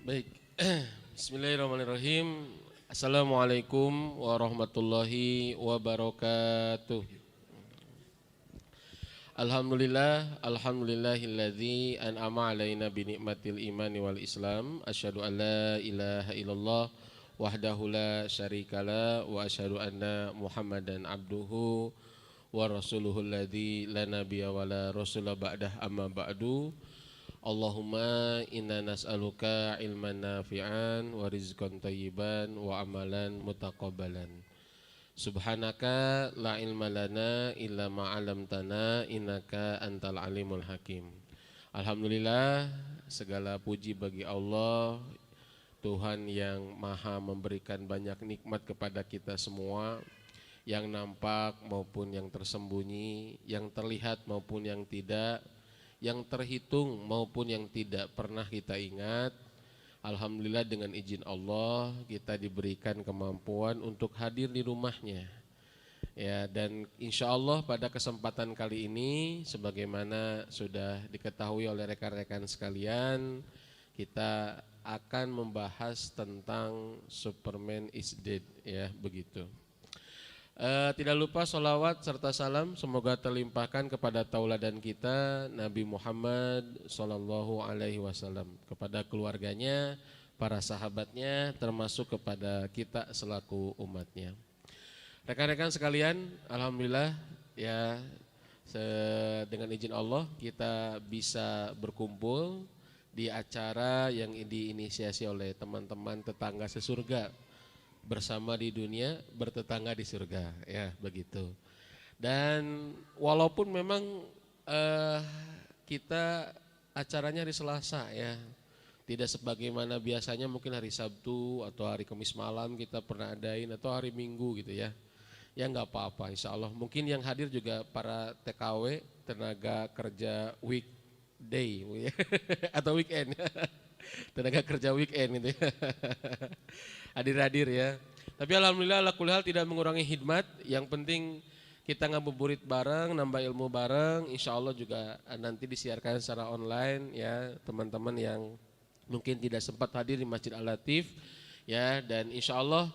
Baik, Bismillahirrahmanirrahim. Assalamualaikum warahmatullahi wabarakatuh. Alhamdulillahilladzi an'ama alaina bi ni'matil imani wal islam. Asyhadu an la ilaha illallah wahdahu la syarikalah wa asyhadu anna Muhammadan abduhu wa rasuluhul ladzi la nabiyya wa la rasula ba'dah amma ba'du. Allahumma inna nas'aluka ilman nafi'an wa rizqan thayyiban wa amalan mutaqabbalan. Subhanaka la ilma lana illa ma 'allamtana innaka antal alimul hakim. Alhamdulillah, segala puji bagi Allah, Tuhan yang maha memberikan banyak nikmat kepada kita semua, yang nampak maupun yang tersembunyi, yang terlihat maupun yang tidak, yang terhitung maupun yang tidak pernah kita ingat. Alhamdulillah dengan izin Allah kita diberikan kemampuan untuk hadir di rumahnya. Ya, dan insya Allah pada kesempatan kali ini sebagaimana sudah diketahui oleh rekan-rekan sekalian, kita akan membahas tentang Superman is dead, ya begitu. Tidak lupa sholawat serta salam semoga terlimpahkan kepada tauladan kita Nabi Muhammad Sallallahu Alaihi Wasallam, kepada keluarganya, para sahabatnya, termasuk kepada kita selaku umatnya. Rekan-rekan sekalian, alhamdulillah ya, dengan izin Allah kita bisa berkumpul di acara yang diinisiasi oleh teman-teman tetangga sesurga. Bersama di dunia, bertetangga di surga, ya begitu. Dan walaupun memang kita acaranya hari Selasa ya, tidak sebagaimana biasanya mungkin hari Sabtu atau hari Kamis malam kita pernah adain, atau hari Minggu gitu ya. Ya nggak apa-apa, insya Allah. Mungkin yang hadir juga para TKW, tenaga kerja weekday atau weekend, tenaga kerja weekend gitu ya. Hadir-hadir ya. Tapi alhamdulillah ala kulli hal tidak mengurangi hikmat. Yang penting kita ngabuburit bareng, nambah ilmu bareng. Insya Allah juga nanti disiarkan secara online ya, teman-teman yang mungkin tidak sempat hadir di Masjid Al-Latif ya. Dan insya Allah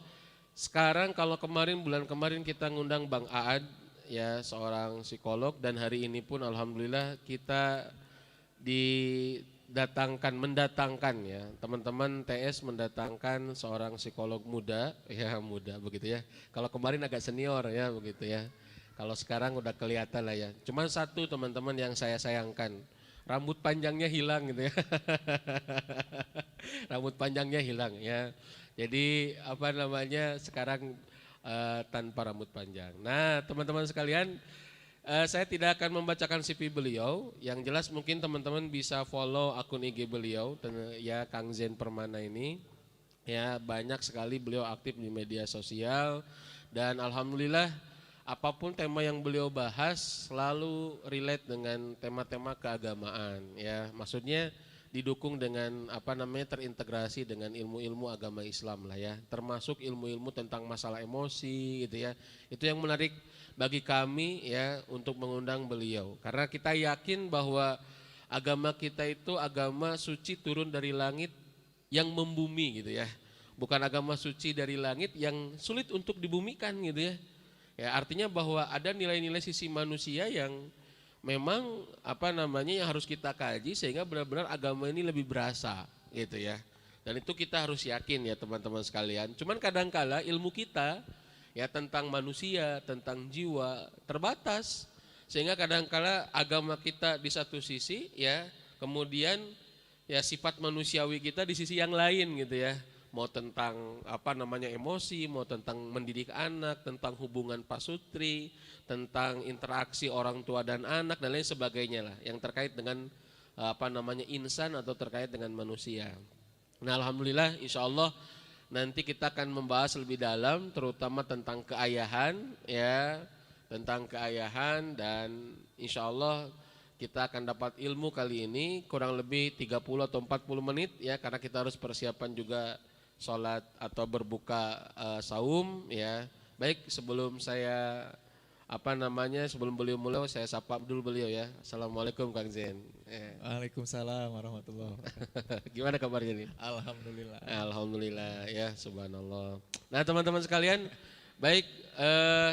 sekarang, kalau bulan kemarin kita ngundang Bang Aad ya, seorang psikolog, dan hari ini pun alhamdulillah kita mendatangkan ya, teman-teman TS mendatangkan seorang psikolog muda, ya muda begitu ya. Kalau kemarin agak senior ya begitu ya. Kalau sekarang udah kelihatan lah ya. Cuman satu teman-teman yang saya sayangkan, rambut panjangnya hilang gitu ya. Rambut panjangnya hilang ya. Jadi apa namanya sekarang tanpa rambut panjang. Nah teman-teman sekalian, saya tidak akan membacakan CV beliau. Yang jelas mungkin teman-teman bisa follow akun IG beliau ya, Kang Zen Permana ini. Ya banyak sekali beliau aktif di media sosial, dan alhamdulillah apapun tema yang beliau bahas selalu relate dengan tema-tema keagamaan ya. Maksudnya didukung dengan terintegrasi dengan ilmu-ilmu agama Islam lah ya, termasuk ilmu-ilmu tentang masalah emosi gitu ya. Itu yang menarik bagi kami ya untuk mengundang beliau, karena kita yakin bahwa agama kita itu agama suci turun dari langit yang membumi gitu ya, bukan agama suci dari langit yang sulit untuk dibumikan gitu ya. Ya artinya bahwa ada nilai-nilai sisi manusia yang memang yang harus kita kaji sehingga benar-benar agama ini lebih berasa gitu ya. Dan itu kita harus yakin ya teman-teman sekalian. Cuman kadangkala ilmu kita ya tentang manusia, tentang jiwa terbatas, sehingga kadangkala agama kita di satu sisi ya, kemudian ya sifat manusiawi kita di sisi yang lain gitu ya. Mau tentang emosi, mau tentang mendidik anak, tentang hubungan pasutri, tentang interaksi orang tua dan anak dan lain sebagainya lah, yang terkait dengan insan atau terkait dengan manusia. Nah alhamdulillah insya Allah nanti kita akan membahas lebih dalam terutama tentang keayahan ya, tentang keayahan, dan insya Allah kita akan dapat ilmu kali ini kurang lebih 30 atau 40 menit ya, karena kita harus persiapan juga sholat atau berbuka saum ya. Baik, sebelum saya sebelum beliau mulai saya sapa dulu beliau ya. Assalamualaikum Kang Zen. Waalaikumsalam warahmatullahi wabarakatuh. Gimana kabarnya nih? Alhamdulillah. Alhamdulillah ya, subhanallah. Nah teman-teman sekalian, baik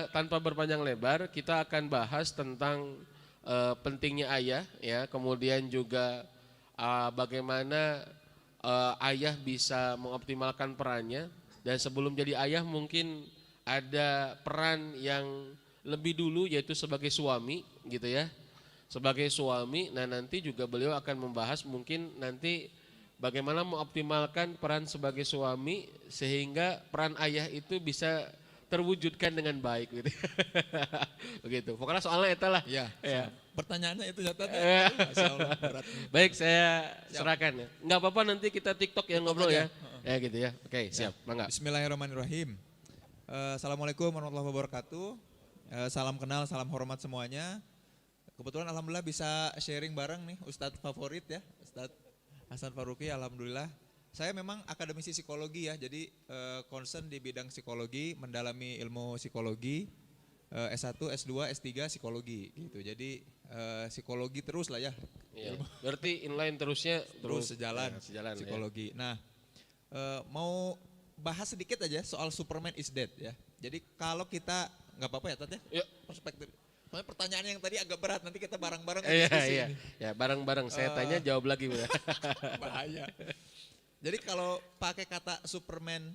tanpa berpanjang lebar kita akan bahas tentang pentingnya ayah ya, kemudian juga bagaimana ayah bisa mengoptimalkan perannya, dan sebelum jadi ayah mungkin ada peran yang lebih dulu yaitu sebagai suami gitu ya. Sebagai suami, nah nanti juga beliau akan membahas mungkin nanti bagaimana mengoptimalkan peran sebagai suami sehingga peran ayah itu bisa terwujudkan dengan baik gitu. Begitu. Pokoknya soalnya itulah. Ya. Pertanyaannya itu jatuh. Baik, saya serahkan ya. Enggak apa-apa, nanti kita TikTok yang ngobrol ya. Ya gitu ya. Oke, siap. Mangga. Bismillahirrahmanirrahim. Assalamualaikum warahmatullahi wabarakatuh. Salam kenal, salam hormat semuanya. Kebetulan alhamdulillah bisa sharing bareng nih Ustadz favorit ya, Ustadz Hasan Faruqi. Alhamdulillah. Saya memang akademisi psikologi ya, jadi concern di bidang psikologi, mendalami ilmu psikologi, S1, S2, S3 psikologi gitu. Jadi psikologi terus lah ya. Iya. Berarti inline terusnya terus sejalan psikologi. Ya. Nah, mau bahas sedikit aja soal Superman is Dead ya. Jadi kalau kita nggak apa-apa ya Tat ya? Perspektif. Soalnya pertanyaan yang tadi agak berat, nanti kita bareng-bareng diskusi. Iya. Ya, bareng-bareng saya tanya jawab lagi. Bahaya. Jadi kalau pakai kata Superman,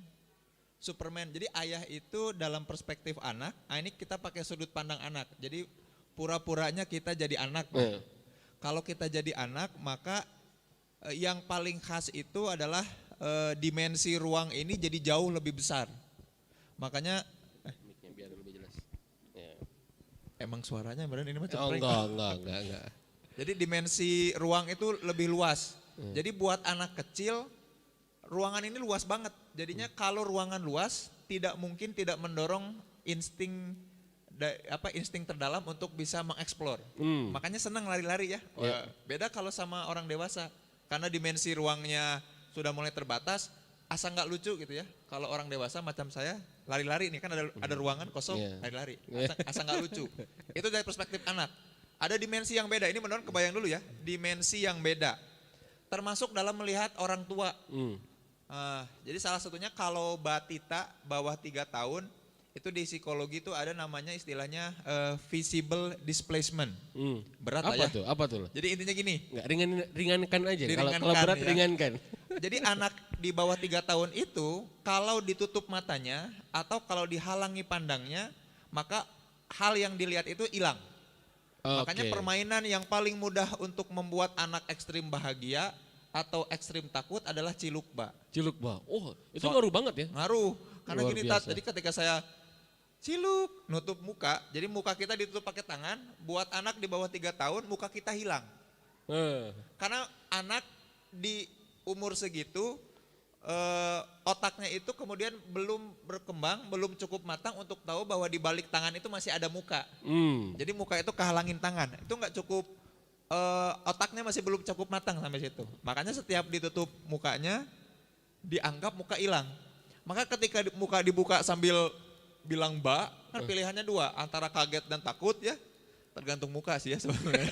jadi ayah itu dalam perspektif anak, ini kita pakai sudut pandang anak. Jadi pura-puranya kita jadi anak. Kalau kita jadi anak, maka yang paling khas itu adalah dimensi ruang ini jadi jauh lebih besar. Makanya biar lebih jelas. Ya. Emang suaranya beneran ini macam enggak. Jadi dimensi ruang itu lebih luas. Jadi buat anak kecil ruangan ini luas banget. Jadinya kalau ruangan luas tidak mungkin tidak mendorong insting terdalam untuk bisa mengeksplor. Makanya senang lari-lari ya. Beda kalau sama orang dewasa. Karena dimensi ruangnya sudah mulai terbatas, asa nggak lucu gitu ya. Kalau orang dewasa macam saya lari-lari nih kan ada ruangan kosong, lari-lari. Asa nggak lucu. Itu dari perspektif anak. Ada dimensi yang beda. Ini benar kebayang dulu ya. Dimensi yang beda. Termasuk dalam melihat orang tua. Jadi salah satunya kalau batita bawah 3 tahun itu di psikologi itu ada namanya istilahnya visible displacement. Berat lah ya. Apa tuh? Jadi intinya gini. Enggak, ringankan aja. Kalau berat ya. Ringankan. Jadi anak di bawah 3 tahun itu kalau ditutup matanya atau kalau dihalangi pandangnya, maka hal yang dilihat itu hilang. Makanya permainan yang paling mudah untuk membuat anak ekstrim bahagia atau ekstrim takut adalah cilukba. Oh, itu ngaruh banget ya? Ngaruh. Karena gini Tat, jadi ketika saya ciluk, nutup muka, jadi muka kita ditutup pakai tangan, buat anak di bawah 3 tahun muka kita hilang. Karena anak di umur segitu otaknya itu kemudian belum berkembang, belum cukup matang untuk tahu bahwa di balik tangan itu masih ada muka. Jadi muka itu kehalangin tangan, itu nggak cukup, otaknya masih belum cukup matang sampai situ. Makanya setiap ditutup mukanya dianggap muka hilang. Maka ketika muka dibuka sambil bilang mbak, kan pilihannya 2, antara kaget dan takut ya, tergantung muka sih ya sebenarnya.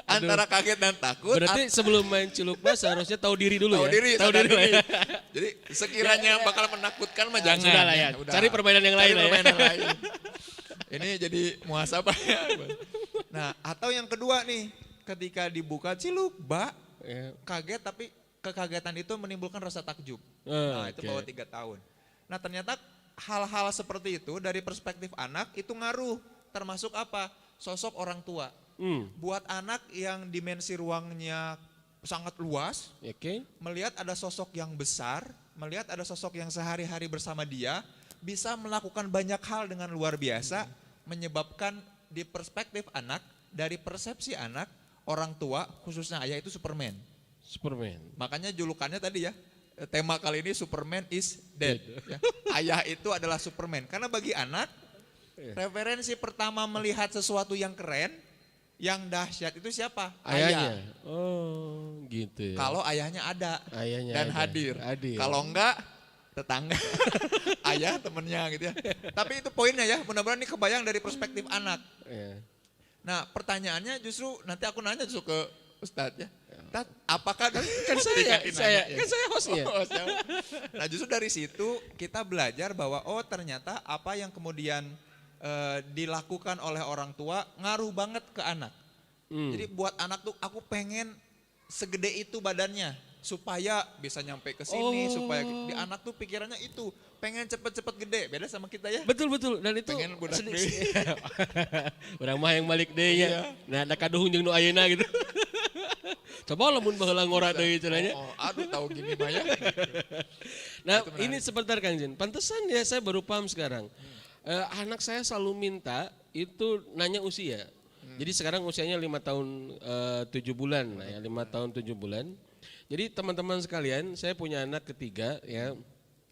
Antara kaget dan takut. Berarti sebelum main cilukba seharusnya tahu diri dulu. Tahu diri. Jadi sekiranya bakal menakutkan mah jangan. Sudah lah ya. Cari permainan yang lain. Ini jadi muhasabah ya. Nah, atau yang kedua nih, ketika dibuka cilukba, kaget tapi kekagetan itu menimbulkan rasa takjub. Nah, itu bawah 3 tahun. Nah, ternyata hal-hal seperti itu dari perspektif anak itu ngaruh, termasuk apa? Sosok orang tua. Buat anak yang dimensi ruangnya sangat luas, melihat ada sosok yang besar, melihat ada sosok yang sehari-hari bersama dia, bisa melakukan banyak hal dengan luar biasa, menyebabkan di perspektif anak, dari persepsi anak, orang tua khususnya ayah itu Superman. Makanya julukannya tadi ya, tema kali ini Superman is Dead. Ya. Ayah itu adalah Superman. Karena bagi anak, referensi pertama melihat sesuatu yang keren, yang dahsyat itu siapa? Ayahnya. Oh gitu ya. Kalau ayahnya ada dan ada. hadir. Kalau enggak, tetangga, ayah temennya gitu ya. Tapi itu poinnya ya, mudah-mudahan ini kebayang dari perspektif anak. Iya. Nah pertanyaannya justru nanti aku nanya justru ke Ustadz ya. Ustadz, apakah Kan saya hostnya. hostnya. Nah justru dari situ kita belajar bahwa oh ternyata apa yang kemudian dilakukan oleh orang tua ngaruh banget ke anak. Jadi buat anak tuh aku pengen segede itu badannya supaya bisa nyampe ke sini, supaya di anak tuh pikirannya itu pengen cepet-cepet gede, beda sama kita ya. Betul dan itu Pengen budak deui. Urang mah yang balik deui nya. Nah, ada kaduhung jeung nu ayeuna gitu. Coba lamun baheula ngora deui cenah nya. Aduh tahu gini mah ya. Nah, ini sebentar Kang Jin. Pantesan ya saya baru paham sekarang. Anak saya selalu minta itu nanya usia. Jadi sekarang usianya 5 tahun 7 bulan, nah ya 5 tahun 7 bulan. Jadi teman-teman sekalian, saya punya anak ketiga ya,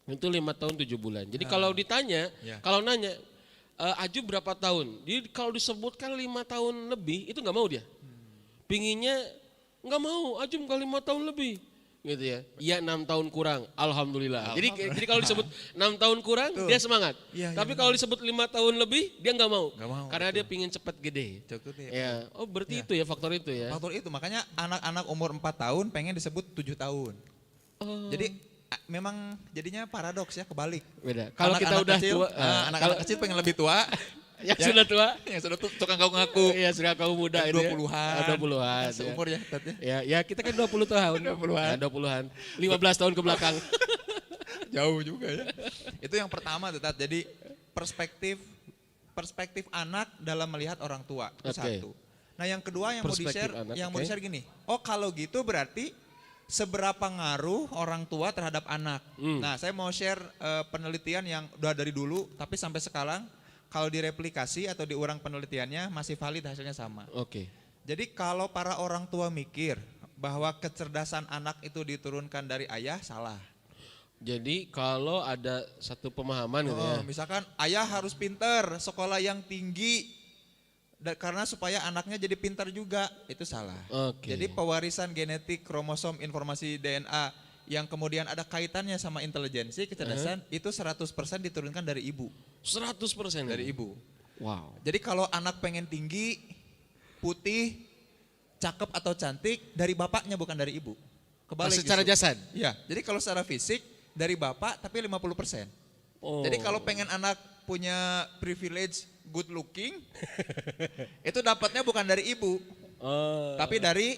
itu 5 tahun 7 bulan. Jadi kalau ditanya, kalau nanya, Aju berapa tahun? Jadi kalau disebutkan 5 tahun lebih, itu nggak mau dia. Pinginnya nggak mau, Aju nggak 5 tahun lebih. Gitu ya. Iya 6 tahun kurang, alhamdulillah. Jadi kalau disebut 6 tahun kurang dia semangat. Tapi kalau disebut 5 tahun lebih dia nggak mau. Karena dia pingin cepat gede. Ya. Oh berarti itu ya faktor itu ya. Faktor itu makanya anak-anak umur 4 tahun pengen disebut 7 tahun. Jadi memang jadinya paradoks ya, kebalik. Beda. Kalau kita udah kecil, tua, anak-anak kecil pengen lebih tua. Yang sudah tua, yang sudah tukang ngaku. Iya, sudah kamu muda ini 20-an. 20-an. Seumur ya, ya kita kan 20 tahun. 20-an. 20-an. 15 tahun ke belakang. Jauh juga ya. Itu yang pertama Tat. Jadi perspektif anak dalam melihat orang tua. Itu satu. Nah, yang kedua yang mau di-share gini. Oh, kalau gitu berarti seberapa ngaruh orang tua terhadap anak. Nah, saya mau share penelitian yang udah dari dulu tapi sampai sekarang kalau direplikasi atau diulang penelitiannya masih valid hasilnya sama. Oke. Jadi kalau para orang tua mikir bahwa kecerdasan anak itu diturunkan dari ayah, salah. Jadi kalau ada satu pemahaman gitu ya. Misalkan ayah harus pinter, sekolah yang tinggi, karena supaya anaknya jadi pintar juga, itu salah. Oke. Jadi pewarisan genetik, kromosom, informasi DNA yang kemudian ada kaitannya sama intelijensi, kecerdasan, itu 100% diturunkan dari ibu. 100% dari ibu. Wow. Jadi kalau anak pengen tinggi, putih, cakep atau cantik, dari bapaknya bukan dari ibu. Kebalik secara jasad? Iya, jadi kalau secara fisik dari bapak tapi 50%. Jadi kalau pengen anak punya privilege good looking, itu dapatnya bukan dari ibu, tapi dari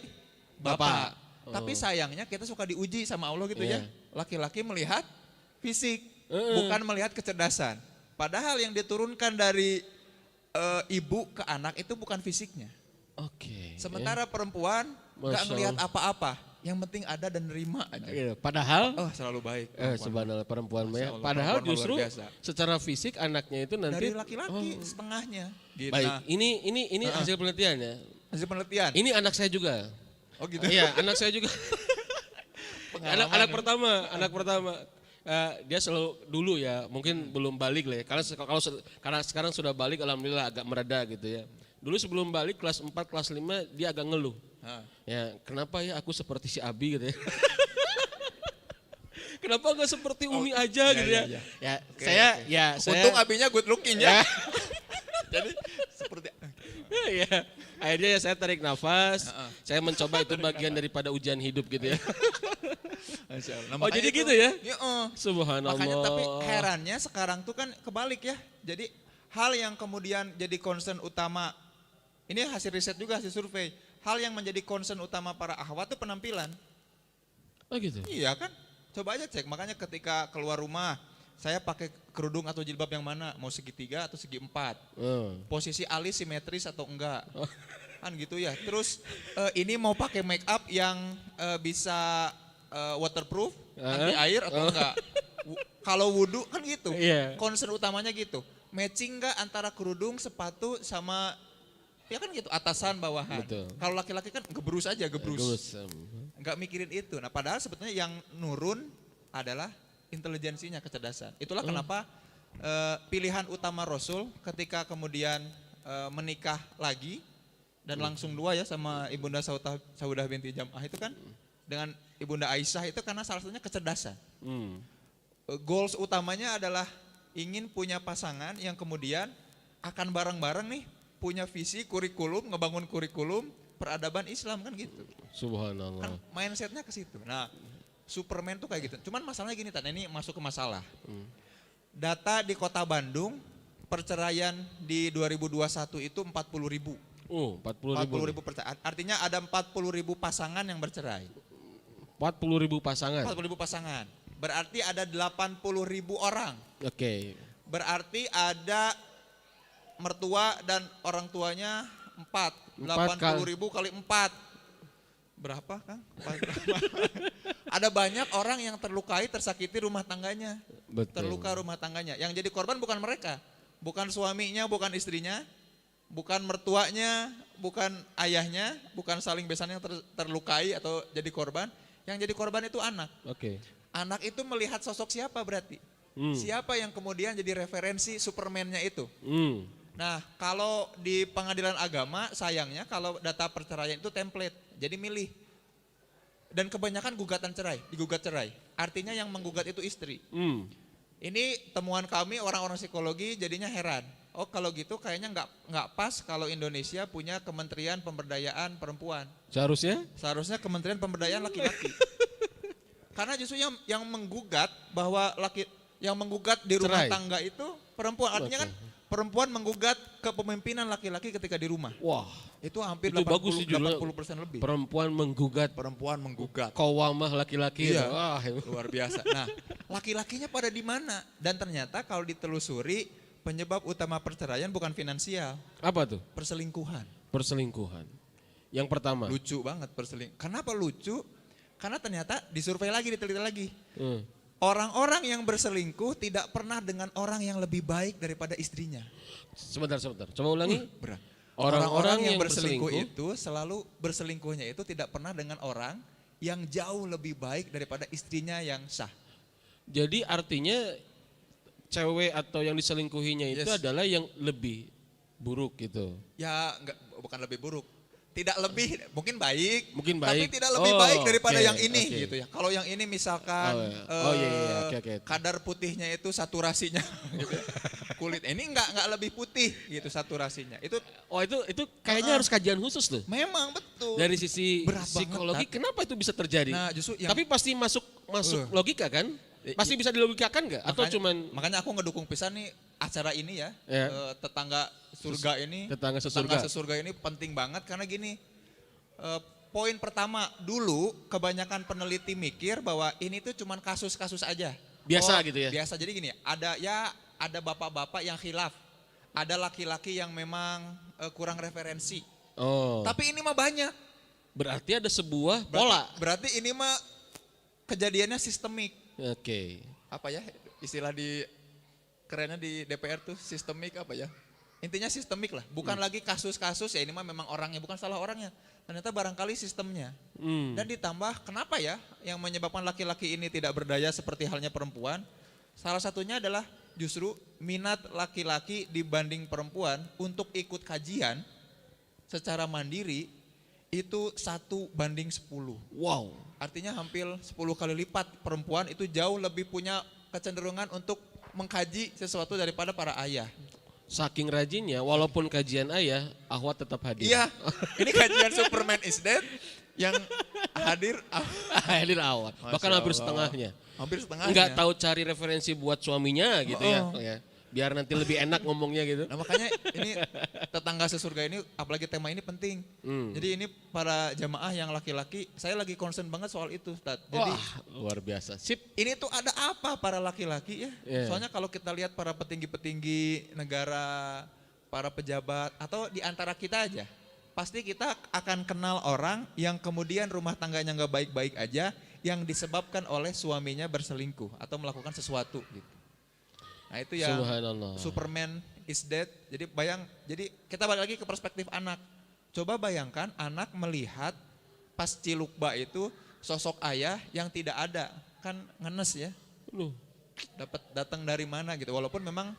bapak. Tapi sayangnya kita suka diuji sama Allah gitu ya. Laki-laki melihat fisik, bukan melihat kecerdasan. Padahal yang diturunkan dari ibu ke anak itu bukan fisiknya. Oke. Sementara perempuan nggak ngelihat apa-apa, yang penting ada dan nerima aja. Padahal selalu baik. Subhanallah perempuan ya. Padahal justru secara fisik anaknya itu nanti dari laki-laki setengahnya. Gitu. Baik, ini hasil penelitiannya. Hasil penelitian. Ini anak saya juga. Oh gitu. Iya, anak saya juga. anak pertama. Dia selalu dulu ya, mungkin belum balik lah ya. Karena sekarang sudah balik, alhamdulillah agak mereda gitu ya. Dulu sebelum balik kelas 4, kelas 5 dia agak ngeluh. Ya, kenapa ya aku seperti si Abi gitu ya. Kenapa enggak seperti Umi aja gitu ya. Ya, saya untung Abinya good looking ya. Jadi seperti ya, akhirnya ya saya tarik nafas, saya mencoba itu bagian daripada ujian hidup gitu ya. Nah, jadi itu, gitu ya? Subhanallah. Makanya tapi herannya sekarang tuh kan kebalik ya. Jadi hal yang kemudian jadi concern utama, ini hasil riset juga, hasil survei. Hal yang menjadi concern utama para akhwat itu penampilan. Oh gitu? Iya kan? Coba aja cek, makanya ketika keluar rumah, saya pakai kerudung atau jilbab yang mana? Mau segitiga atau segi 4? Posisi alis simetris atau enggak? Kan gitu ya. Terus ini mau pakai make up yang bisa waterproof, anti air atau enggak? Kalau wudhu kan gitu. Concern utamanya gitu. Matching enggak antara kerudung, sepatu sama ya kan gitu, atasan bawahan. Kalau laki-laki kan gebrus aja, gebrus. Enggak mikirin itu. Nah, padahal sebetulnya yang nurun adalah intelijensinya, kecerdasan. Itulah kenapa pilihan utama Rasul ketika kemudian menikah lagi dan langsung dua ya sama Ibunda Saudah binti Jam'ah itu kan dengan Ibunda Aisyah itu karena salah satunya kecerdasan. goals utamanya adalah ingin punya pasangan yang kemudian akan bareng-bareng nih punya visi kurikulum, ngebangun kurikulum peradaban Islam kan gitu. Subhanallah. Kan mindsetnya ke situ. Nah, Superman tuh kayak gitu. Cuman masalahnya gini, Tan, ini masuk ke masalah. Data di Kota Bandung, perceraian di 2021 itu 40.000. 40.000. Artinya ada 40.000 pasangan yang bercerai. 40.000 pasangan. 40.000 pasangan. Berarti ada 80.000 orang. Oke. Berarti ada mertua dan orang tuanya 4. 80.000 kali 4. Berapa, Kang? Ada banyak orang yang terlukai, tersakiti rumah tangganya. Betul. Terluka rumah tangganya. Yang jadi korban bukan mereka. Bukan suaminya, bukan istrinya, bukan mertuanya, bukan ayahnya, bukan saling besan yang terlukai atau jadi korban. Yang jadi korban itu anak. Oke. Anak itu melihat sosok siapa berarti? Siapa yang kemudian jadi referensi Superman-nya itu? Nah, kalau di pengadilan agama sayangnya kalau data perceraian itu template. Jadi milih. Dan kebanyakan gugatan cerai, digugat cerai. Artinya yang menggugat itu istri. Ini temuan kami orang-orang psikologi jadinya heran. Oh, kalau gitu kayaknya nggak pas kalau Indonesia punya Kementerian Pemberdayaan Perempuan. Seharusnya Kementerian Pemberdayaan Laki-laki. Karena justru yang menggugat bahwa yang menggugat di rumah Cerai. tangga itu perempuan. Artinya kan perempuan menggugat kepemimpinan laki-laki ketika di rumah. Wah, Itu hampir itu bagus sih, Jul. 80% lebih. Perempuan menggugat. Perempuan menggugat. Qawwamah laki-laki. Iya. Wah, Luar biasa. Nah, laki-lakinya pada di mana? Dan ternyata kalau ditelusuri penyebab utama perceraian bukan finansial, apa tuh? perselingkuhan. Perselingkuhan. Yang pertama. Lucu banget perselingkuhan. Kenapa lucu? Karena ternyata disurvei lagi, diteliti lagi. Orang-orang yang berselingkuh tidak pernah dengan orang yang lebih baik daripada istrinya. Sebentar. Coba ulangi. Berat. Orang-orang yang yang berselingkuh berselingkuh itu selalu berselingkuhnya itu tidak pernah dengan orang yang jauh lebih baik daripada istrinya yang sah. Jadi artinya cewek atau yang diselingkuhinya itu Yes. adalah yang lebih buruk gitu. Ya bukan lebih buruk. Tidak lebih, mungkin baik. Mungkin Tapi baik. tidak lebih Oh, baik daripada oke, yang ini oke. gitu ya. Kalau yang ini misalkan iya. Oke. kadar putihnya itu saturasinya gitu ya. Kulit ini enggak lebih putih gitu saturasinya. Itu Itu kayaknya harus kajian khusus tuh. memang betul. Dari sisi Berat banget, psikologi, Tat. kenapa itu bisa terjadi? Nah, justru yang Tapi pasti masuk logika kan? Pasti bisa dilogikakan nggak? Atau makanya aku ngedukung pisan nih acara ini ya. Ya. Tetangga surga ini. Tetangga sesurga. sesurga ini penting banget karena gini. Poin pertama dulu kebanyakan peneliti mikir bahwa ini tuh cuman kasus-kasus aja. Biasa gitu ya? Biasa, jadi gini, ada bapak-bapak yang khilaf, ada laki-laki yang memang kurang referensi. Oh. Tapi ini mah banyak. Berarti ada sebuah pola. Berarti ini mah kejadiannya sistemik. Oke. Apa ya istilah kerennya di DPR tuh sistemik apa ya? Intinya sistemik lah, bukan lagi kasus-kasus ya ini mah memang orangnya, bukan salah orangnya. Ternyata barangkali sistemnya. Dan ditambah kenapa ya yang menyebabkan laki-laki ini tidak berdaya seperti halnya perempuan? Salah satunya adalah justru minat laki-laki dibanding perempuan untuk ikut kajian secara mandiri itu 1:10. Wow. Artinya hampir 10 kali lipat perempuan itu jauh lebih punya kecenderungan untuk mengkaji sesuatu daripada para ayah. Saking rajinnya, walaupun kajian ayah, Ahwat tetap hadir. Iya, ini kajian Superman is Dead yang hadir Hadir Ahwat. Bahkan Masya hampir Allah. setengahnya. hampir setengahnya. Enggak tahu cari referensi buat suaminya gitu Oh. ya. Biar nanti lebih enak ngomongnya gitu. Nah makanya ini tetangga sesurga ini, apalagi tema ini penting. Jadi ini para jamaah yang laki-laki, saya lagi concern banget soal itu, Ustaz. Jadi Wah, luar biasa. Sip. ini tuh ada apa para laki-laki ya? Iya. Soalnya kalau kita lihat para petinggi-petinggi negara, para pejabat, atau di antara kita aja, pasti kita akan kenal orang yang kemudian rumah tangganya nggak baik-baik aja, yang disebabkan oleh suaminya berselingkuh atau melakukan sesuatu gitu. Nah itu yang Subhanallah. Superman is Dead. Jadi kita balik lagi ke perspektif anak. Coba bayangkan anak melihat pas Cilukba itu sosok ayah yang tidak ada, kan ngenes ya. Loh, Dapat datang dari mana gitu. Walaupun memang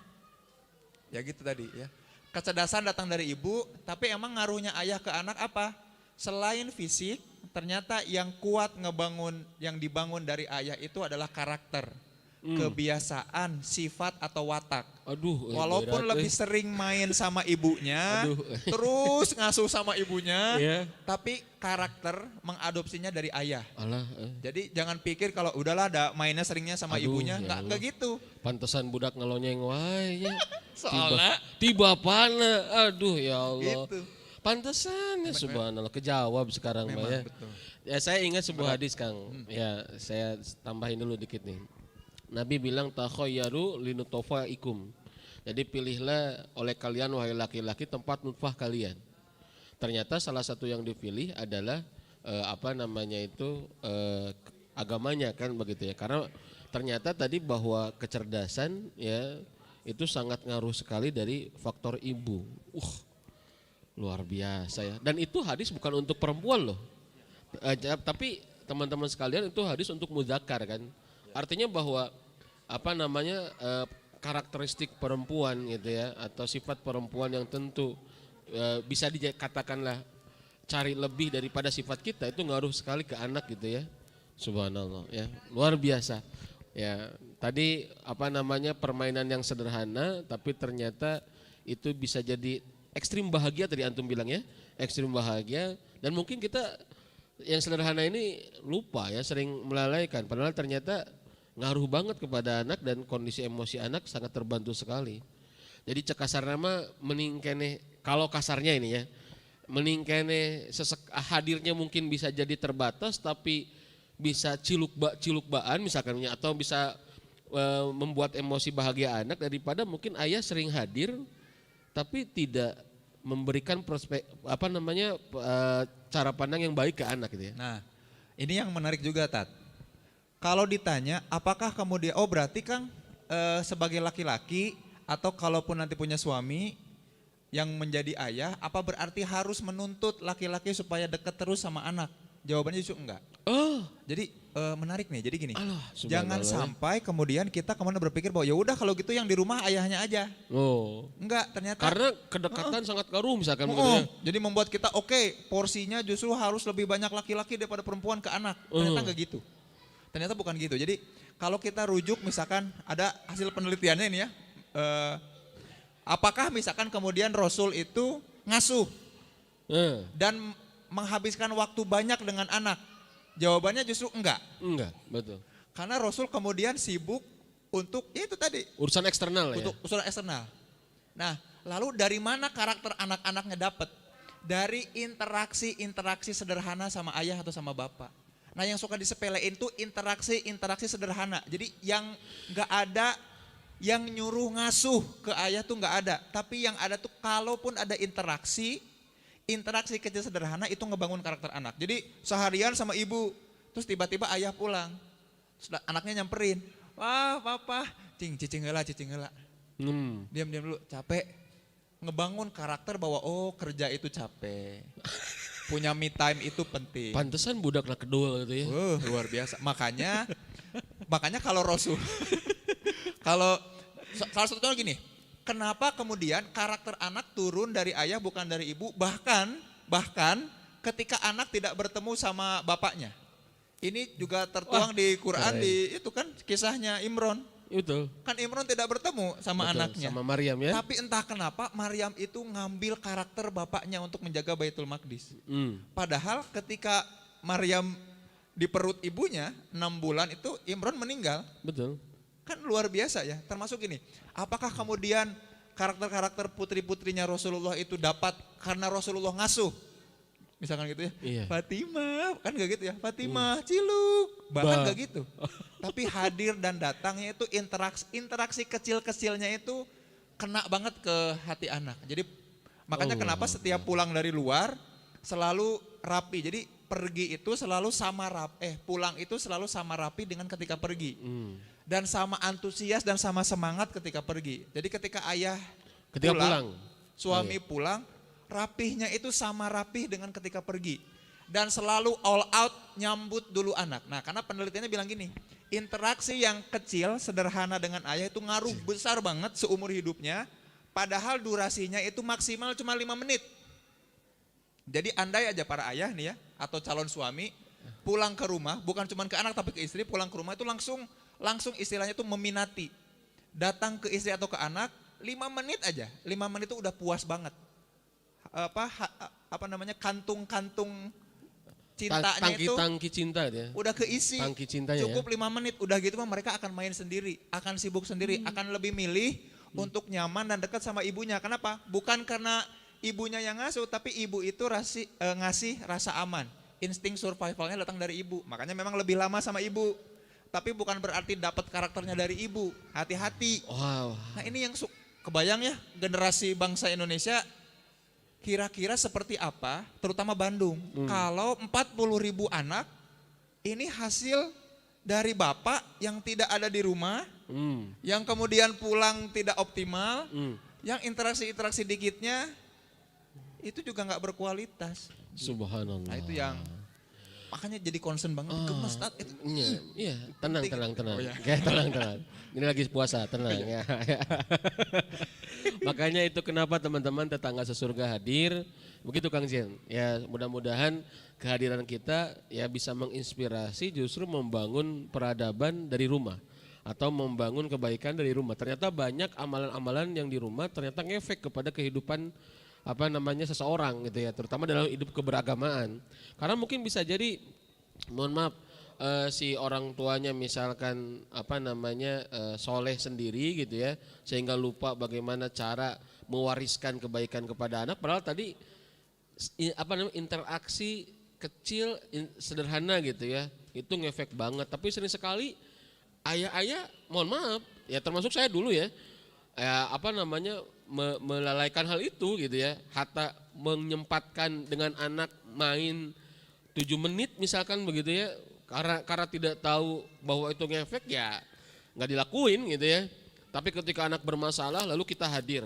ya gitu tadi ya. Kecerdasan datang dari ibu, tapi emang ngaruhnya ayah ke anak apa? Selain fisik, ternyata yang kuat yang dibangun dari ayah itu adalah karakter. kebiasaan, sifat atau watak. Aduh, Walaupun berat, lebih sering main sama ibunya, Aduh. terus ngasuh sama ibunya, Iya. tapi karakter mengadopsinya dari ayah. Alah, Jadi jangan pikir kalau udahlah ada mainnya seringnya sama Aduh, ibunya, ya nggak gitu. pantesan budak ngelonyeng wae nya. Soalnya tiba pana. Aduh ya Allah. gitu. Pantesan ya subhanallah kejawab sekarang Mbak Memang ya. betul. Ya saya ingat sebuah hadis Kang. Ya saya tambahin dulu dikit nih. Nabi bilang takhayyaru linutofaikum. Jadi pilihlah oleh kalian wahai laki-laki tempat nutfah kalian. Ternyata salah satu yang dipilih adalah agamanya kan begitu ya. Karena ternyata tadi bahwa kecerdasan ya itu sangat ngaruh sekali dari faktor ibu. Luar biasa ya. Dan itu hadis bukan untuk perempuan loh. Tapi teman-teman sekalian itu hadis untuk muzakkar kan. Artinya bahwa karakteristik perempuan gitu ya atau sifat perempuan yang tentu bisa dikatakanlah cari lebih daripada sifat kita itu ngaruh sekali ke anak gitu ya. Subhanallah ya. Luar biasa. Ya, tadi permainan yang sederhana tapi ternyata itu bisa jadi ekstrim bahagia tadi antum bilang ya, ekstrim bahagia dan mungkin kita yang sederhana ini lupa ya, sering melalaikan padahal ternyata ngaruh banget kepada anak dan kondisi emosi anak sangat terbantu sekali. Jadi cek kasar nama meningkene kalau kasarnya ini ya, meningkene hadirnya mungkin bisa jadi terbatas tapi bisa ciluk-baan misalkan atau bisa membuat emosi bahagia anak daripada mungkin ayah sering hadir tapi tidak memberikan cara pandang yang baik ke anak gitu ya. Nah, ini yang menarik juga Tat. Kalau ditanya apakah kemudian berarti Kang sebagai laki-laki atau kalaupun nanti punya suami yang menjadi ayah, apa berarti harus menuntut laki-laki supaya dekat terus sama anak? Jawabannya justru enggak. Jadi menarik nih. Jadi gini, jangan sampai kemudian kita berpikir bahwa ya udah kalau gitu yang di rumah ayahnya aja. Enggak, ternyata karena kedekatan sangat ngaruh misalkan begitu ya. Jadi membuat kita porsinya justru harus lebih banyak laki-laki daripada perempuan ke anak. Ternyata enggak gitu. Ternyata bukan gitu. Jadi kalau kita rujuk misalkan ada hasil penelitiannya ini ya. Apakah misalkan kemudian Rasul itu ngasuh dan menghabiskan waktu banyak dengan anak? Jawabannya justru enggak. Enggak, betul. Karena Rasul kemudian sibuk untuk itu tadi. Urusan eksternal untuk urusan eksternal. Nah, lalu dari mana karakter anak-anaknya dapat? Dari interaksi sederhana sama ayah atau sama bapak. Nah, yang suka disepelein tuh interaksi sederhana. Jadi yang enggak ada yang nyuruh ngasuh ke ayah tuh enggak ada. Tapi yang ada tuh kalaupun ada interaksi kecil sederhana itu ngebangun karakter anak. Jadi seharian sama ibu, terus tiba-tiba ayah pulang. Terus anaknya nyamperin, wah papa, cicing heula. Diam dulu, capek. Ngebangun karakter bahwa kerja itu capek. Punya me time itu penting. Pantesan budak lah kedua gitu ya. Luar biasa. Makanya kalau Rasul, kalau salah satu contoh gini, kenapa kemudian karakter anak turun dari ayah bukan dari ibu, bahkan ketika anak tidak bertemu sama bapaknya. Ini juga tertuang di Quran itu kan kisahnya Imron. Itu. Kan Imron tidak bertemu sama anaknya. Sama Maryam ya. Tapi entah kenapa Maryam itu ngambil karakter bapaknya untuk menjaga Baitul Maqdis. Padahal ketika Maryam di perut ibunya 6 bulan itu Imron meninggal. Betul. Kan luar biasa ya. Termasuk ini, apakah kemudian karakter-karakter putri-putrinya Rasulullah itu dapat karena Rasulullah ngasuh? Misalkan gitu ya. Iya. Fatimah, kan gak gitu ya. Fatimah, Ciluk, bahkan gak gitu. Tapi hadir dan datangnya itu interaksi kecil-kecilnya itu kena banget ke hati anak. Jadi makanya kenapa setiap pulang dari luar selalu rapi. Jadi pergi itu selalu sama rapi, pulang itu selalu sama rapi dengan ketika pergi. Dan sama antusias dan sama semangat ketika pergi. Jadi ketika ayah pulang, suami pulang, rapihnya itu sama rapih dengan ketika pergi. Dan selalu all out nyambut dulu anak. Nah, karena penelitiannya bilang gini, interaksi yang kecil, sederhana dengan ayah itu ngaruh besar banget seumur hidupnya. Padahal durasinya itu maksimal cuma 5 menit. Jadi andai aja para ayah nih ya, atau calon suami, pulang ke rumah, bukan cuma ke anak tapi ke istri, pulang ke rumah itu langsung langsung istilahnya tuh meminati. Datang ke istri atau ke anak 5 menit aja, 5 menit itu udah puas banget. Apa namanya, kantung-kantung cintanya itu tangki cinta dia. udah keisi. Tangki cintanya Cukup 5 menit, udah gitu mah mereka akan main sendiri, akan sibuk sendiri, akan lebih milih untuk nyaman dan dekat sama ibunya. Kenapa? Bukan karena ibunya yang ngasuh, tapi ibu itu ngasih rasa aman. Insting survivalnya datang dari ibu, makanya memang lebih lama sama ibu. Tapi bukan berarti dapat karakternya dari ibu. Hati-hati. Wow. Nah ini yang kebayang ya, generasi bangsa Indonesia kira-kira seperti apa, terutama Bandung. Kalau 40.000 anak ini hasil dari bapak yang tidak ada di rumah, yang kemudian pulang tidak optimal, yang interaksi-interaksi dikitnya itu juga nggak berkualitas. Subhanallah. Nah itu yang makanya jadi concern banget. Gemes itu. Iya, tenang. Oh, iya. Ya, tenang. Ini lagi puasa, tenang ya. Makanya itu kenapa teman-teman tetangga sesurga hadir. Begitu Kang Zen. Ya, mudah-mudahan kehadiran kita ya bisa menginspirasi justru membangun peradaban dari rumah atau membangun kebaikan dari rumah. Ternyata banyak amalan-amalan yang di rumah ternyata ngefek kepada kehidupan seseorang gitu ya, terutama dalam hidup keberagamaan. Karena mungkin bisa jadi, mohon maaf, si orang tuanya misalkan soleh sendiri gitu ya, sehingga lupa bagaimana cara mewariskan kebaikan kepada anak. Padahal tadi interaksi kecil sederhana gitu ya, itu ngefek banget. Tapi sering sekali ayah-ayah, mohon maaf, ya termasuk saya dulu ya, melalaikan hal itu gitu ya. Hatta menyempatkan dengan anak main 7 menit misalkan begitu ya, karena tidak tahu bahwa itu ngefek ya nggak dilakuin gitu ya. Tapi ketika anak bermasalah lalu kita hadir.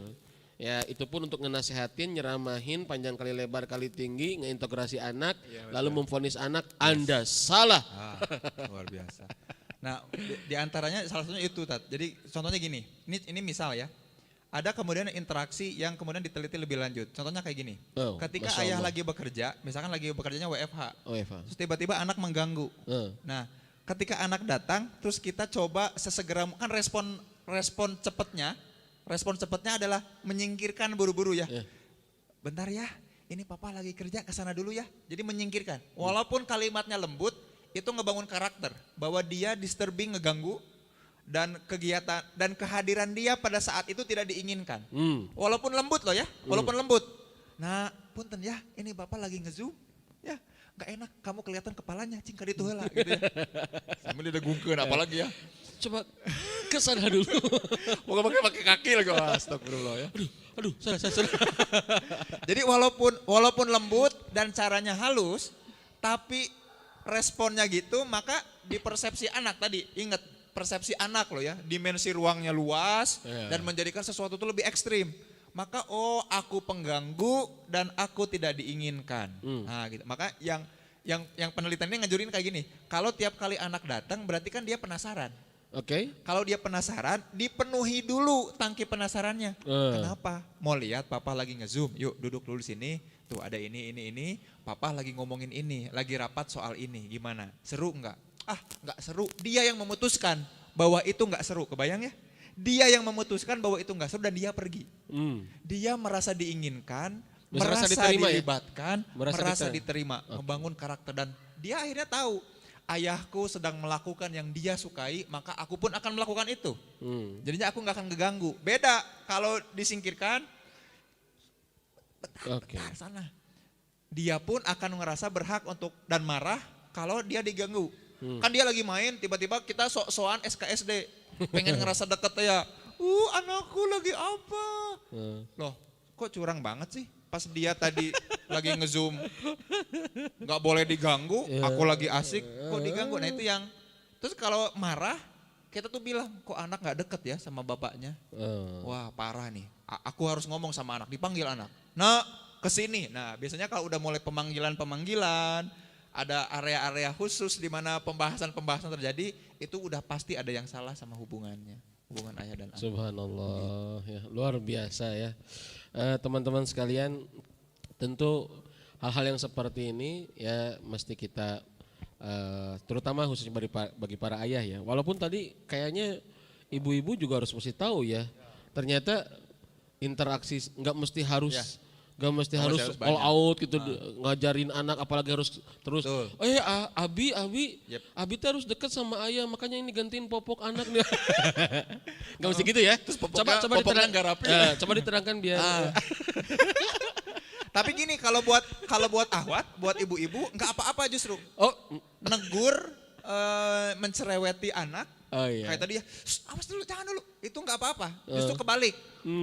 Ya itu pun untuk ngenasehatin, nyeramahin panjang kali lebar kali tinggi, ngeintegrasi anak, lalu memvonis anak Anda salah. Luar biasa. Nah di antaranya salah satunya itu Tat. Jadi contohnya gini, ini misal ya. Ada kemudian interaksi yang kemudian diteliti lebih lanjut. Contohnya kayak gini, ketika ayah lagi bekerja, misalkan lagi bekerjanya WFH, terus tiba-tiba anak mengganggu. Nah ketika anak datang, terus kita coba sesegera, kan respon cepatnya adalah menyingkirkan buru-buru ya. Bentar ya, ini papa lagi kerja, kesana dulu ya. Jadi menyingkirkan, walaupun kalimatnya lembut, itu ngebangun karakter, bahwa dia disturbing, ngeganggu, dan kegiatan dan kehadiran dia pada saat itu tidak diinginkan. Walaupun lembut loh ya, walaupun lembut. Nah, punten ya, ini bapak lagi ngezoom, ya nggak enak, kamu kelihatan kepalanya, cingkadi tuh lah gitu ya. Sambil didegungkeun apalagi ya. Coba kesana dulu. Mau pakai kaki lagi, astagfirullah ya. Aduh, salah. Jadi walaupun lembut dan caranya halus, tapi responnya gitu, maka di persepsi anak tadi, ingat, persepsi anak loh ya, dimensi ruangnya luas dan menjadikan sesuatu itu lebih ekstrim. Maka aku pengganggu dan aku tidak diinginkan. Nah gitu. Maka yang penelitian ini ngajurin kayak gini, kalau tiap kali anak datang berarti kan dia penasaran. Oke. Kalau dia penasaran, dipenuhi dulu tangki penasarannya. Kenapa? Mau lihat papa lagi ngezoom, yuk duduk dulu di sini. Tuh ada ini. Papa lagi ngomongin ini, lagi rapat soal ini. Gimana? Seru enggak? Enggak seru. Dia yang memutuskan bahwa itu enggak seru. Kebayang ya? Dia yang memutuskan bahwa itu enggak seru dan dia pergi. Dia merasa diinginkan, merasa dilibatkan, merasa diterima, membangun karakter, dan dia akhirnya tahu ayahku sedang melakukan yang dia sukai, maka aku pun akan melakukan itu. Jadinya aku nggak akan keganggu. Beda kalau disingkirkan, bentar sana. Dia pun akan ngerasa berhak untuk dan marah kalau dia diganggu. Kan dia lagi main, tiba-tiba kita sok-sokan SKSD, pengen ngerasa deket ya. Anakku lagi apa? Loh, kok curang banget sih? Pas dia tadi lagi ngezoom, nggak boleh diganggu, aku lagi asik, kok diganggu? Nah itu yang, terus kalau marah, kita tuh bilang, kok anak nggak deket ya sama bapaknya? Wah parah nih, aku harus ngomong sama anak, dipanggil anak. Nah kesini, nah biasanya kalau udah mulai pemanggilan, ada area-area khusus di mana pembahasan terjadi, itu udah pasti ada yang salah sama hubungan ayah dan anak. Subhanallah, ya, luar biasa ya. Teman-teman sekalian, tentu hal-hal yang seperti ini ya mesti kita terutama khususnya bagi para ayah ya. Walaupun tadi kayaknya ibu-ibu juga harus mesti tahu ya. Ternyata interaksi nggak mesti harus Ya. nggak mesti harus harus all banyak. out gitu ngajarin anak, apalagi harus terus. Betul. Abi Yep. Abi tuh harus deket sama ayah, makanya ini gantiin popok anak nih. Nggak mesti gitu ya. Terus popoknya nggak rapi. Coba diterangkan biar. Tapi gini, kalau buat ahwat, buat ibu-ibu nggak apa-apa justru. Oh, Negur, mencereweti anak. oh iya. Kayak tadi ya, awas dulu, jangan dulu. Itu nggak apa-apa. Justru kebalik.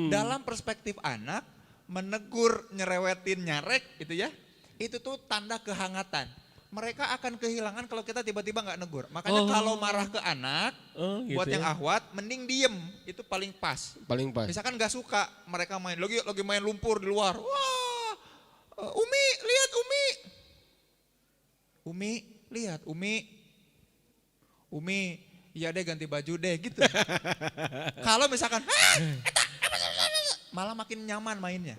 Dalam perspektif anak, menegur, nyerewetin, nyarek gitu ya. Itu tuh tanda kehangatan. Mereka akan kehilangan kalau kita tiba-tiba nggak negur. Makanya kalau marah ke anak, Gitu buat yang ya. ahwat, mending diem. Itu paling pas. Paling pas. Misalkan nggak suka mereka lagi main lumpur di luar. Wah, Umi, lihat Umi. Umi, lihat Umi. Umi, iya deh ganti baju deh gitu. Kalau misalkan, malah makin nyaman mainnya.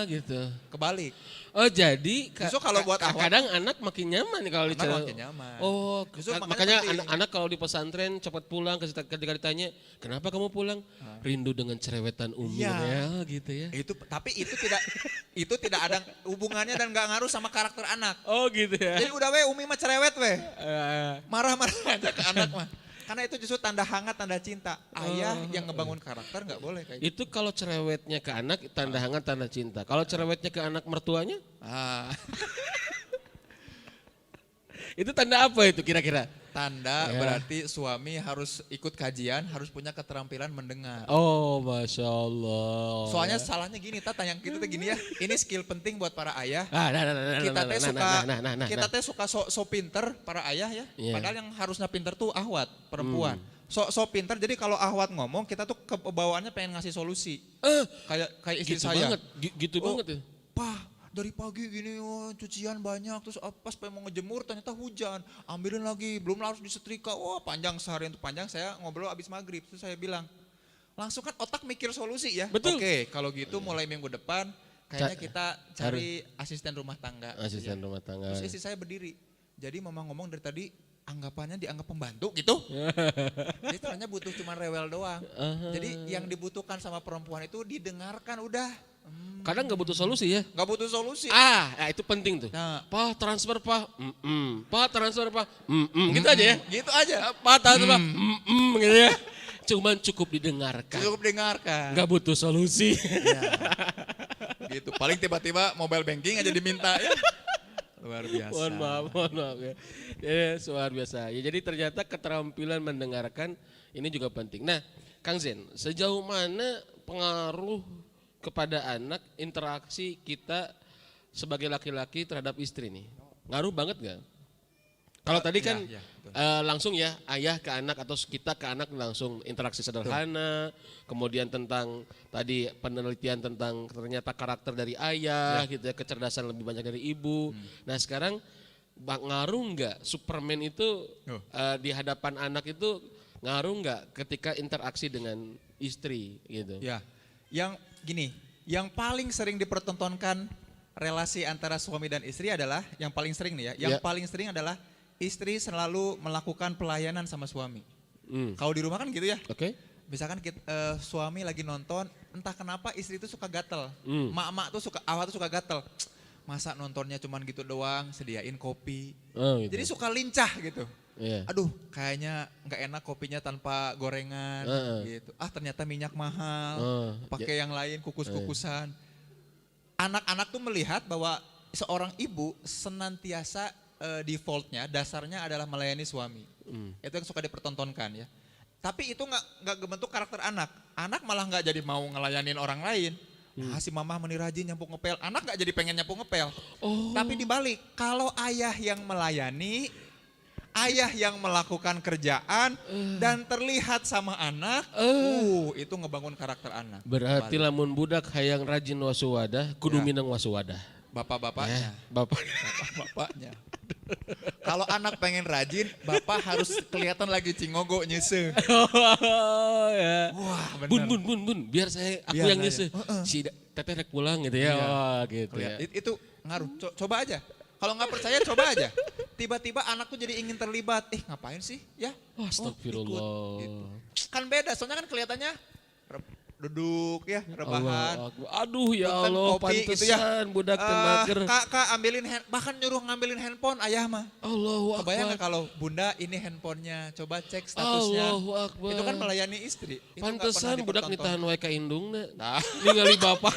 Gitu. Kebalik. Oh jadi Justru kalau buat ahwat, kadang anak makin nyaman nih kalau anak dicerewet. makin nyaman. Oh, Justru makanya makanya penting. anak-anak kalau di pesantren cepat pulang ketika ditanya, "Kenapa kamu pulang?" Rindu dengan cerewetan Umi Iya. ya, gitu ya. Tapi itu tidak ada hubungannya dan nggak ngaruh sama karakter anak. Oh, gitu ya. Jadi udah Umi mah cerewet marah-marah aja ke anak mah. Karena itu justru tanda hangat, tanda cinta. Ayah yang ngebangun karakter nggak boleh kayak gitu. Itu kalau cerewetnya ke anak tanda hangat, tanda cinta. Kalau cerewetnya ke anak mertuanya, itu tanda apa itu kira-kira? Tanda Ya. berarti suami harus ikut kajian, harus punya keterampilan mendengar. Oh, Masya Allah. Soalnya salahnya gini, yang kita tuh gini ya. Ini skill penting buat para ayah. Kita teh suka so pinter para ayah ya. Iya. Padahal yang harusnya pinter tuh ahwat, perempuan. So pinter, jadi kalau ahwat ngomong kita tuh kebawaannya pengen ngasih solusi. Kayak istri gitu saya. banget, gitu banget ya. Pak, dari pagi gini cucian banyak, terus pas pengen mau ngejemur ternyata hujan, ambilin lagi, belum harus disetrika. Wah panjang, seharian itu panjang. Saya ngobrol abis maghrib, terus saya bilang, langsung kan otak mikir solusi ya. Betul. Oke, kalau gitu mulai minggu depan kayaknya kita cari asisten rumah tangga. Asisten Ya. rumah tangga. Terus istri saya berdiri, jadi mama ngomong dari tadi anggapannya dianggap pembantu gitu. Jadi ternyata butuh cuma rewel doang. Jadi yang dibutuhkan sama perempuan itu didengarkan udah. Kadang nggak butuh solusi ya. Nggak butuh solusi. Itu penting tuh. Nah. Pak transfer pak, Pak transfer pak, gitu aja ya. Gitu aja. Pak transfer pak, gitu ya. Cuman cukup didengarkan. Cukup dengarkan. Nggak butuh solusi. Ya. Gitu. Paling tiba-tiba mobile banking aja diminta ya. Luar biasa. Mohon maaf ya. Ya, luar biasa. Ya, jadi ternyata keterampilan mendengarkan ini juga penting. Nah, Kang Zen, sejauh mana pengaruh kepada anak interaksi kita sebagai laki-laki terhadap istri nih? Ngaruh banget gak? Kalau tadi kan Ya, betul. langsung ya ayah ke anak atau kita ke anak langsung interaksi sederhana, kemudian tentang tadi penelitian tentang ternyata karakter dari ayah gitu ya, kecerdasan lebih banyak dari ibu. Nah sekarang ngaruh nggak Superman itu di hadapan anak itu ngaruh nggak ketika interaksi dengan istri gitu? Ya. Yang gini, yang paling sering dipertontonkan relasi antara suami dan istri adalah yang paling sering nih ya. Yang paling sering adalah istri selalu melakukan pelayanan sama suami. Kalau di rumah kan gitu ya. Oke. Misalkan suami lagi nonton, entah kenapa istri itu suka gatel. Mak-mak tuh awal tuh suka gatel. Masa nontonnya cuman gitu doang, sediain kopi. Oh, gitu. Jadi suka lincah gitu. Iya. Aduh, kayaknya nggak enak kopinya tanpa gorengan gitu. Ternyata minyak mahal, pakai yang lain kukus-kukusan. Anak-anak tuh melihat bahwa seorang ibu senantiasa defaultnya, dasarnya adalah melayani suami. Itu yang suka dipertontonkan ya. Tapi itu nggak bentuk karakter anak. Anak malah nggak jadi mau ngelayanin orang lain. Nah, si mama meni rajin nyapu ngepel, anak nggak jadi pengen nyapu ngepel. Tapi dibalik, kalau ayah yang melayani, ayah yang melakukan kerjaan dan terlihat sama anak, itu ngebangun karakter anak. Berarti lamun budak hayang rajin wasuwadah, kudu minang wasuwadah. Bapak-bapaknya. Bapak-bapaknya. Kalau anak pengen rajin, bapak harus kelihatan lagi cingogo nyese. Ya. Wah, benar. Bun, biar aku Biar yang saya. ngisi. Si teteh rek pulang gitu ya. Iya. Wah, gitu ya. Itu ngaruh. Coba aja. Kalau nggak percaya, coba aja. tiba-tiba anakku jadi ingin terlibat. Ngapain sih ya? Astagfirullah. Gitu. Kan beda, soalnya kan kelihatannya duduk ya, rebahan. Aduh ya Punten, Allah, kopi pantesan gitu ya. budak temager. Kak ambilin bahkan nyuruh ngambilin handphone ayah mah. Allahu Kebayang Akbar. nggak kalau bunda ini handphonenya, coba cek statusnya. Allahu Akbar. Itu kan melayani istri. Itu nggak Pantesan pernah budak dipertonton. nitahan wae ka indungna. Nah, Ningali bapak.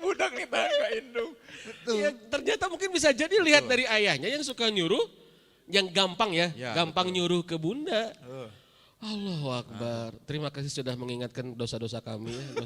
budak nitahan ka indung. Betul. Ya, ternyata mungkin bisa jadi lihat dari ayahnya yang suka nyuruh, yang gampang ya, Ya, gampang betul. nyuruh ke bunda. Allahu Akbar. Terima kasih sudah mengingatkan dosa-dosa kami ya.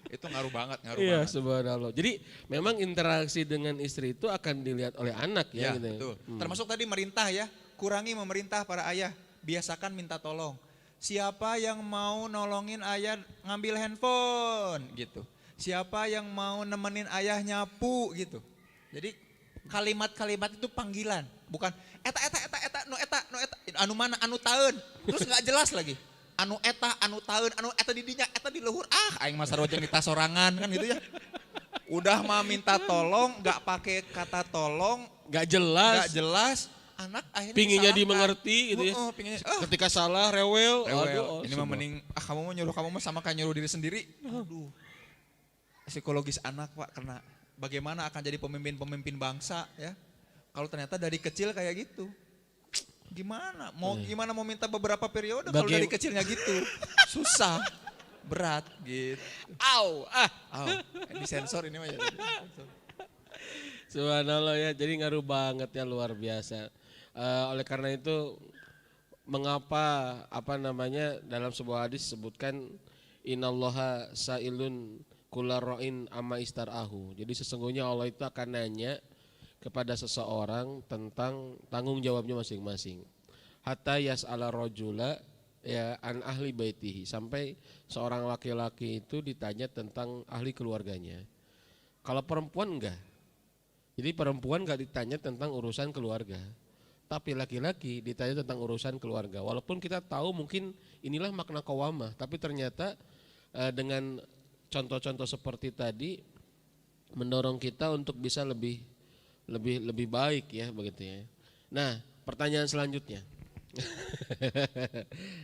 Itu ngaruh banget, Iya, subhanallah. Jadi memang interaksi dengan istri itu akan dilihat oleh anak ya. Ya, gitu. betul. Termasuk tadi merintah ya, kurangi memerintah para ayah, biasakan minta tolong. Siapa yang mau nolongin ayah ngambil handphone gitu. Siapa yang mau nemenin ayah nyapu gitu. Jadi kalimat-kalimat itu panggilan, bukan eta no eta anu mana anu taeun. Terus nggak jelas lagi. Anu eta di dinya eta di luhur. Aing mah sarojeng di tas sorangan kan gitu ya. Udah mah minta tolong, nggak pakai kata tolong, Gak nggak jelas. jelas. Anak akhirnya Pinginnya disalahkan. dimengerti gitu ya. Pinginnya, Ketika salah rewel. rewel. Aduh, Ini mah mending kamu mau nyuruh kamu mah sama kayak nyuruh diri sendiri. Aduh. Psikologis anak Pak, karena bagaimana akan jadi pemimpin-pemimpin bangsa ya. Kalau ternyata dari kecil kayak gitu. Gimana? Gimana mau minta beberapa periode kalau dari kecilnya gitu. Susah. Berat gitu. Au, Disensor ini mah ya. Subhanallah ya, jadi ngaruh banget ya, luar biasa. Oleh karena itu, mengapa dalam sebuah hadis sebutkan innallaha sa'ilun kula ra'in amma istarahu. Jadi sesungguhnya Allah itu akan nanya kepada seseorang tentang tanggung jawabnya masing-masing. Hatta yas'ala rajula ya an ahli baitihi, sampai seorang laki-laki itu ditanya tentang ahli keluarganya. Kalau perempuan enggak. Jadi perempuan enggak ditanya tentang urusan keluarga. Tapi laki-laki ditanya tentang urusan keluarga. Walaupun kita tahu mungkin inilah makna qawamah, tapi ternyata dengan contoh-contoh seperti tadi mendorong kita untuk bisa lebih baik ya begitu ya. Nah, pertanyaan selanjutnya.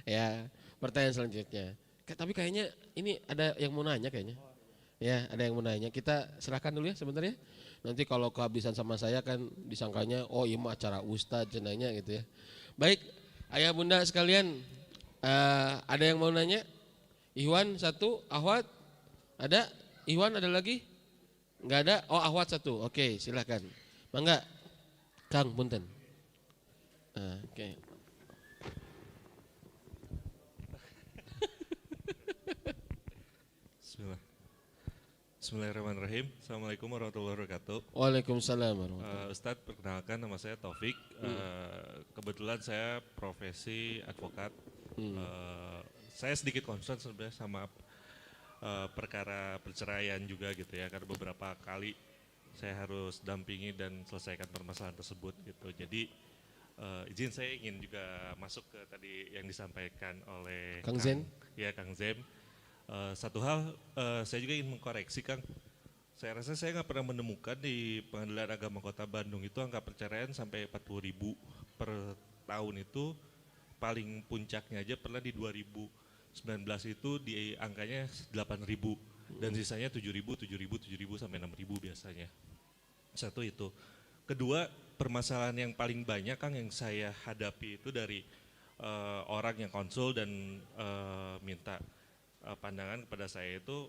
Ya, pertanyaan selanjutnya. Tapi kayaknya ini ada yang mau nanya kayaknya. Ya, ada yang mau nanya. Kita serahkan dulu ya sebentar ya. Nanti kalau kehabisan sama saya kan disangkanya oh iya mah acara ustadz cenanya gitu ya. Baik, ayah bunda sekalian, ada yang mau nanya? Iwan satu, Ahwat ada? Iwan ada lagi? Enggak ada? Oh Ahwat satu, oke silakan. Mangga, Kang punten. Oke. Bismillahirrahmanirrahim. Assalamualaikum warahmatullahi wabarakatuh. Waalaikumsalam warahmatullahi Ustadz, perkenalkan nama saya Taufik. Kebetulan saya profesi advokat. Saya sedikit concern sebenarnya sama perkara perceraian juga gitu ya, karena beberapa kali saya harus dampingi dan selesaikan permasalahan tersebut gitu. Jadi izin saya ingin juga masuk ke tadi yang disampaikan oleh Kang Zen. Ya, Kang Zem. Satu hal saya juga ingin mengkoreksi Kang. Saya rasa saya nggak pernah menemukan di Pengadilan Agama Kota Bandung itu angka perceraian sampai 40.000 per tahun itu. Paling puncaknya aja pernah di 2019 itu di angkanya 8.000 dan sisanya 7.000 sampai 6.000 biasanya. Satu itu. Kedua, permasalahan yang paling banyak Kang yang saya hadapi itu dari orang yang konsul dan minta pandangan kepada saya itu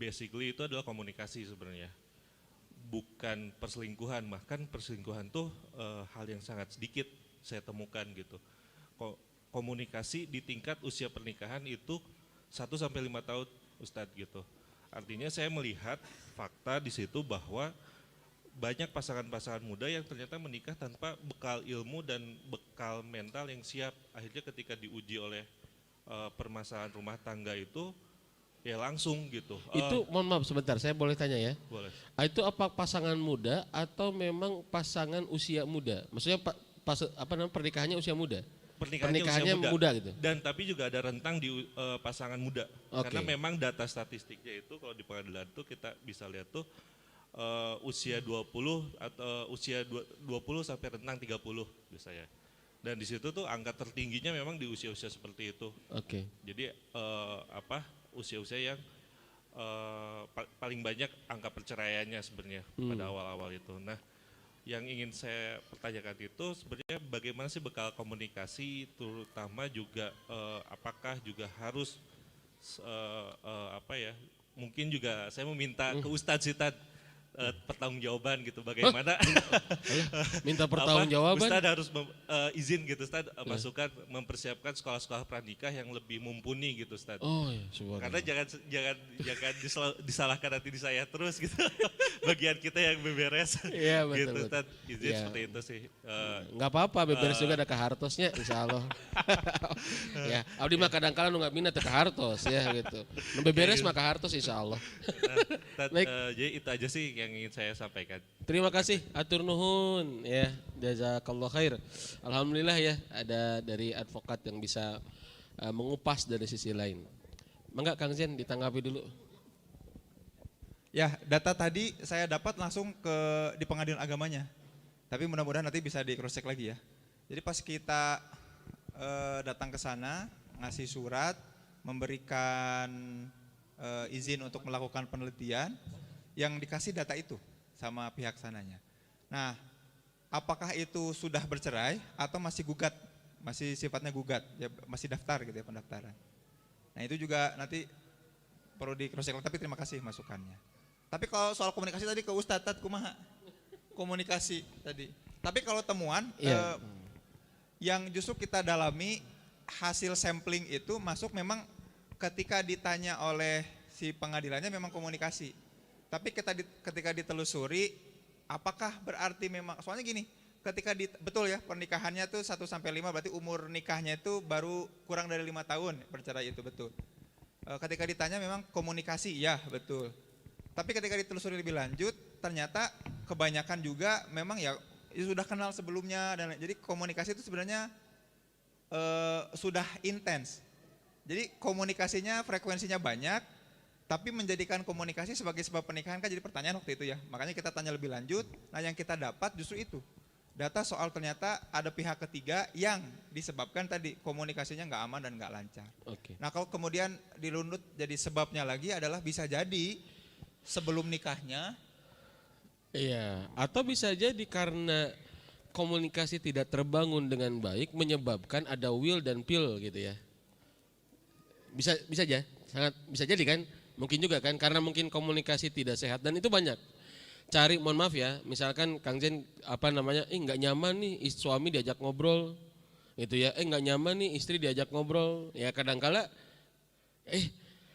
basically itu adalah komunikasi sebenarnya, bukan perselingkuhan. Bahkan perselingkuhan tuh hal yang sangat sedikit saya temukan gitu. Komunikasi di tingkat usia pernikahan itu 1-5 tahun Ustadz gitu. Artinya saya melihat fakta di situ bahwa banyak pasangan-pasangan muda yang ternyata menikah tanpa bekal ilmu dan bekal mental yang siap. Akhirnya ketika diuji oleh permasalahan rumah tangga itu ya langsung gitu. Itu mohon maaf sebentar, saya boleh tanya ya. Boleh. Itu apa pasangan muda atau memang pasangan usia muda? Maksudnya pernikahannya usia muda? Pernikahannya usia muda gitu. Dan tapi juga ada rentang di pasangan muda. Oke. Karena memang data statistiknya itu kalau di pengadilan tuh kita bisa lihat tuh usia 20 atau usia 20 sampai rentang 30 biasanya. Dan di situ tuh angka tertingginya memang di usia-usia seperti itu. Oke. Jadi usia-usia yang paling banyak angka perceraiannya sebenarnya pada awal-awal itu. Nah, yang ingin saya pertanyakan itu sebenarnya bagaimana sih bekal komunikasi, terutama juga apakah juga harus mungkin juga saya meminta ke Ustadz sih pertanggungjawaban gitu bagaimana Minta pertanggungjawaban. Ustadz harus izin gitu Ustadz masukan mempersiapkan sekolah-sekolah pranikah yang lebih mumpuni gitu Ustadz. Oh iya, subhanallah. Karena jangan disalahkan nanti di saya terus gitu. Bagian kita yang beberes. Iya, betul, gitu betul. Ustadz. Izin Iya. seperti itu sih. Nggak apa-apa, beberes juga ada ke hartosnya, insya Allah. Ya, abdi mah kadang-kadang nggak minat ke hartos ya gitu. Nu beberes mah ke hartos insya Allah. Baik. Jadi itu aja sih yang ingin saya sampaikan. Terima kasih, atur nuhun ya, jazakallah khair. Alhamdulillah ya, ada dari advokat yang bisa mengupas dari sisi lain. Mangga Kang Zen ditanggapi dulu. Ya, data tadi saya dapat langsung di pengadilan agamanya. Tapi mudah-mudahan nanti bisa di cross check lagi ya. Jadi pas kita datang ke sana, ngasih surat, memberikan izin untuk melakukan penelitian, yang dikasih data itu sama pihak sananya. Nah, apakah itu sudah bercerai atau masih gugat, masih sifatnya gugat, ya masih daftar gitu ya, pendaftaran. Nah itu juga nanti perlu di cross check, tapi terima kasih masukannya. Tapi kalau soal komunikasi tadi ke Ustadz, kumaha? Komunikasi tadi. Tapi kalau temuan, yang justru kita dalami hasil sampling itu masuk memang ketika ditanya oleh si pengadilannya memang komunikasi. Tapi ketika ditelusuri, apakah berarti memang, soalnya gini, ketika betul ya pernikahannya tuh 1 sampai 5 berarti umur nikahnya itu baru kurang dari 5 tahun bercerai itu betul. Ketika ditanya memang komunikasi, ya betul. Tapi ketika ditelusuri lebih lanjut, ternyata kebanyakan juga memang ya sudah kenal sebelumnya dan jadi komunikasi itu sebenarnya sudah intens. Jadi komunikasinya frekuensinya banyak. Tapi menjadikan komunikasi sebagai sebab pernikahan kan jadi pertanyaan waktu itu ya. Makanya kita tanya lebih lanjut. Nah yang kita dapat justru itu. Data soal ternyata ada pihak ketiga yang disebabkan tadi komunikasinya nggak aman dan nggak lancar. Oke. Nah kalau kemudian dirunut jadi sebabnya lagi adalah bisa jadi sebelum nikahnya. Iya, atau bisa jadi karena komunikasi tidak terbangun dengan baik menyebabkan ada will dan pill gitu ya. Bisa aja, sangat bisa jadi kan? Mungkin juga kan karena mungkin komunikasi tidak sehat dan itu banyak. Cari, mohon maaf ya, misalkan Kang Zen nggak nyaman nih suami diajak ngobrol gitu ya, nggak nyaman nih istri diajak ngobrol ya, kadangkala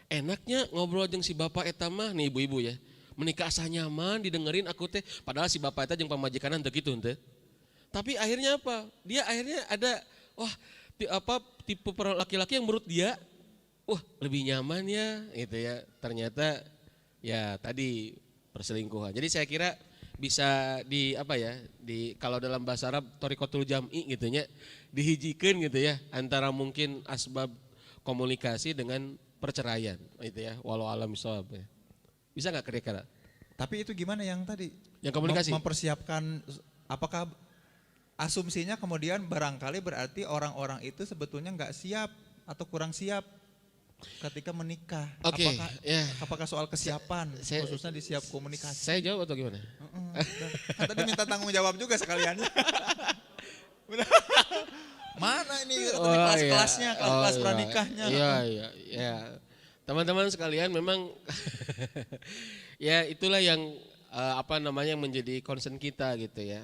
enaknya ngobrol jeung si bapak eta mah nih ibu-ibu ya, menikah asa nyaman didengerin aku teh, padahal si bapak eta jeung pamajikanan teu kitu henteu. Tapi akhirnya apa? Dia akhirnya ada tipe laki-laki yang menurut dia lebih nyaman ya gitu ya, ternyata ya tadi perselingkuhan. Jadi saya kira bisa kalau dalam bahasa Arab thariqatul jam'i gitu nya, dihijikeun gitu ya antara mungkin asbab komunikasi dengan perceraian gitu ya, walau alam bisawab ya. Bisa nggak kira-kira? Tapi itu gimana yang tadi? Yang komunikasi? Mempersiapkan, apakah asumsinya kemudian barangkali berarti orang-orang itu sebetulnya nggak siap atau kurang siap ketika menikah. Oke, apakah soal kesiapan, khususnya di siap komunikasi? Saya jawab atau gimana? Kan tadi minta tanggung jawab juga sekalian. Mana ini kelas-kelasnya, kelas pranikahnya? Iya. Teman-teman sekalian memang ya itulah yang menjadi concern kita gitu ya.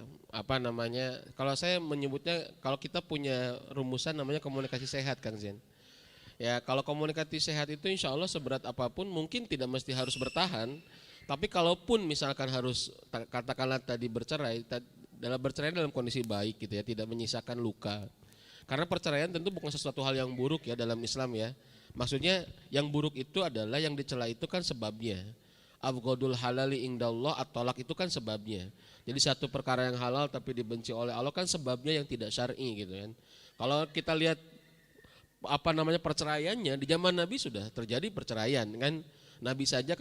Kalau saya menyebutnya, kalau kita punya rumusan namanya komunikasi sehat Kang Zen. Ya kalau komunikasi sehat itu insya Allah seberat apapun mungkin tidak mesti harus bertahan. Tapi kalaupun misalkan harus katakanlah tadi bercerai dalam kondisi baik gitu ya, tidak menyisakan luka. Karena perceraian tentu bukan sesuatu hal yang buruk ya dalam Islam ya. Maksudnya yang buruk itu adalah yang dicela itu kan sebabnya. Abghadul halali indallah at-thalaq itu kan sebabnya. Jadi satu perkara yang halal tapi dibenci oleh Allah kan sebabnya yang tidak syar'i gitu kan. Kalau kita lihat perceraiannya di zaman Nabi sudah terjadi perceraian kan. Nabi saja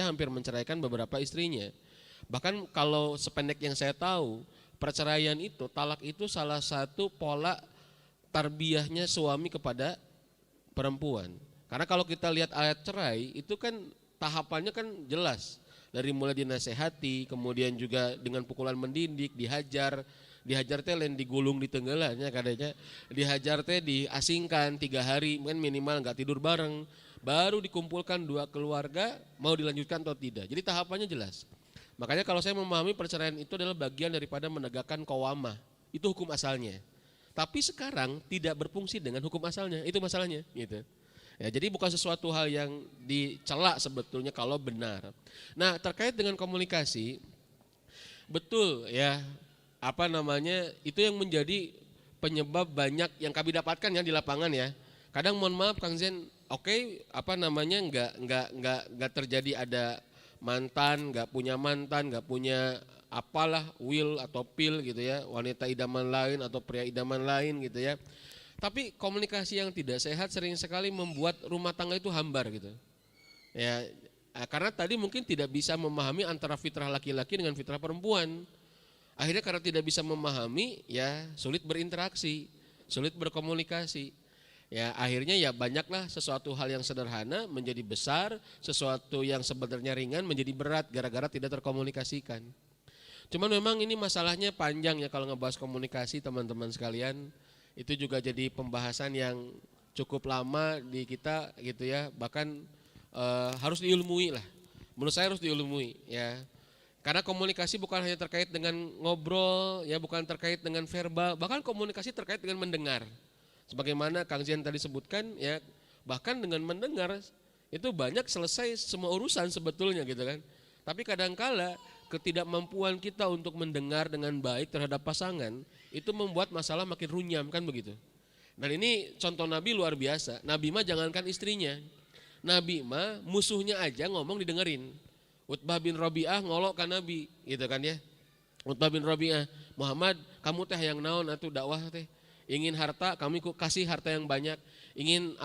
hampir menceraikan beberapa istrinya. Bahkan kalau sependek yang saya tahu, perceraian itu, talak itu salah satu pola tarbiyahnya suami kepada perempuan. Karena kalau kita lihat ayat cerai itu kan tahapannya kan jelas. Dari mulai dinasehati, kemudian juga dengan pukulan mendidik, dihajar teh lain digulung di tenggelannya kadanya, dihajar teh diasingkan 3 hari, kan minimal nggak tidur bareng, baru dikumpulkan 2 keluarga mau dilanjutkan atau tidak. Jadi tahapannya jelas. Makanya kalau saya memahami perceraian itu adalah bagian daripada menegakkan qawamah, itu hukum asalnya. Tapi sekarang tidak berfungsi dengan hukum asalnya, itu masalahnya gitu. Ya, jadi bukan sesuatu hal yang dicela sebetulnya kalau benar. Nah, terkait dengan komunikasi, betul ya, itu yang menjadi penyebab banyak yang kami dapatkan ya di lapangan ya. Kadang mohon maaf Kang Zen, nggak terjadi ada mantan, nggak punya apalah will atau pil gitu ya, wanita idaman lain atau pria idaman lain gitu ya. Tapi komunikasi yang tidak sehat sering sekali membuat rumah tangga itu hambar gitu. Ya, karena tadi mungkin tidak bisa memahami antara fitrah laki-laki dengan fitrah perempuan. Akhirnya karena tidak bisa memahami, ya sulit berinteraksi, sulit berkomunikasi. Ya akhirnya ya banyaklah sesuatu hal yang sederhana menjadi besar, sesuatu yang sebenarnya ringan menjadi berat gara-gara tidak terkomunikasikan. Cuman memang ini masalahnya panjang ya kalau ngebahas komunikasi teman-teman sekalian. Itu juga jadi pembahasan yang cukup lama di kita gitu ya, bahkan harus diilmui lah. Menurut saya harus diilmui ya. Karena komunikasi bukan hanya terkait dengan ngobrol, ya bukan terkait dengan verbal, bahkan komunikasi terkait dengan mendengar. Sebagaimana Kang Zian tadi sebutkan, ya bahkan dengan mendengar itu banyak selesai semua urusan sebetulnya gitu kan. Tapi kadangkala ketidakmampuan kita untuk mendengar dengan baik terhadap pasangan itu membuat masalah makin runyam kan begitu. Dan ini contoh Nabi luar biasa. Nabi mah jangankan istrinya, Nabi mah musuhnya aja ngomong didengerin. Utbah bin Rabi'ah ngolok ke Nabi gitu kan ya. Utbah bin Rabi'ah, Muhammad kamu teh yang naon atuh dakwah teh. Ingin harta kami kasih harta yang banyak. Ingin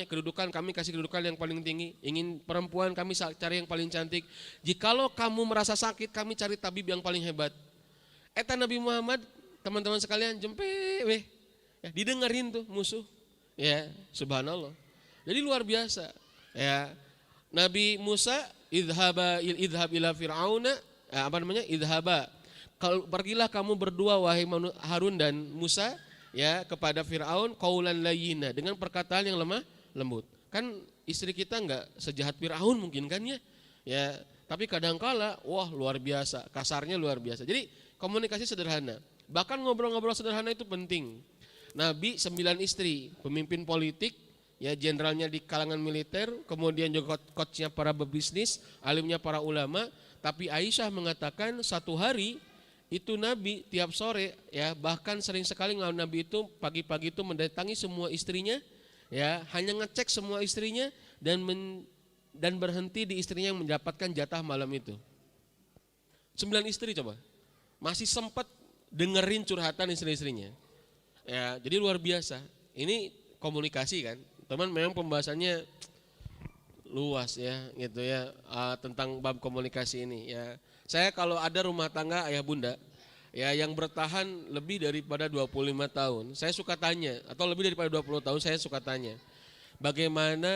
kedudukan kami kasih kedudukan yang paling tinggi. Ingin perempuan kami cari yang paling cantik. Jikalau kamu merasa sakit kami cari tabib yang paling hebat. Eta Nabi Muhammad teman-teman sekalian jempe weh. Ya, didengerin tuh musuh. Ya subhanallah. Jadi luar biasa. Ya Nabi Musa idhab ila fir'auna pergilah kamu berdua wahai Harun dan Musa ya kepada Fir'aun qaulan layyina dengan perkataan yang lemah lembut. Kan istri kita enggak sejahat Fir'aun mungkin kan ya. Ya, tapi kadangkala wah luar biasa, kasarnya luar biasa. Jadi komunikasi sederhana. Bahkan ngobrol-ngobrol sederhana itu penting. Nabi 9 istri, pemimpin politik, ya jenderalnya di kalangan militer, kemudian juga coachnya para pebisnis, alimnya para ulama, tapi Aisyah mengatakan satu hari itu Nabi tiap sore ya bahkan sering sekali Nabi itu pagi-pagi itu mendatangi semua istrinya ya hanya ngecek semua istrinya dan berhenti di istrinya yang mendapatkan jatah malam itu. 9 istri coba masih sempat dengerin curhatan istri-istrinya ya, jadi luar biasa. Ini komunikasi kan teman, memang pembahasannya luas ya gitu ya tentang bab komunikasi ini ya. Saya kalau ada rumah tangga ayah bunda ya yang bertahan lebih daripada 25 tahun, saya suka tanya, atau lebih daripada 20 tahun saya suka tanya, bagaimana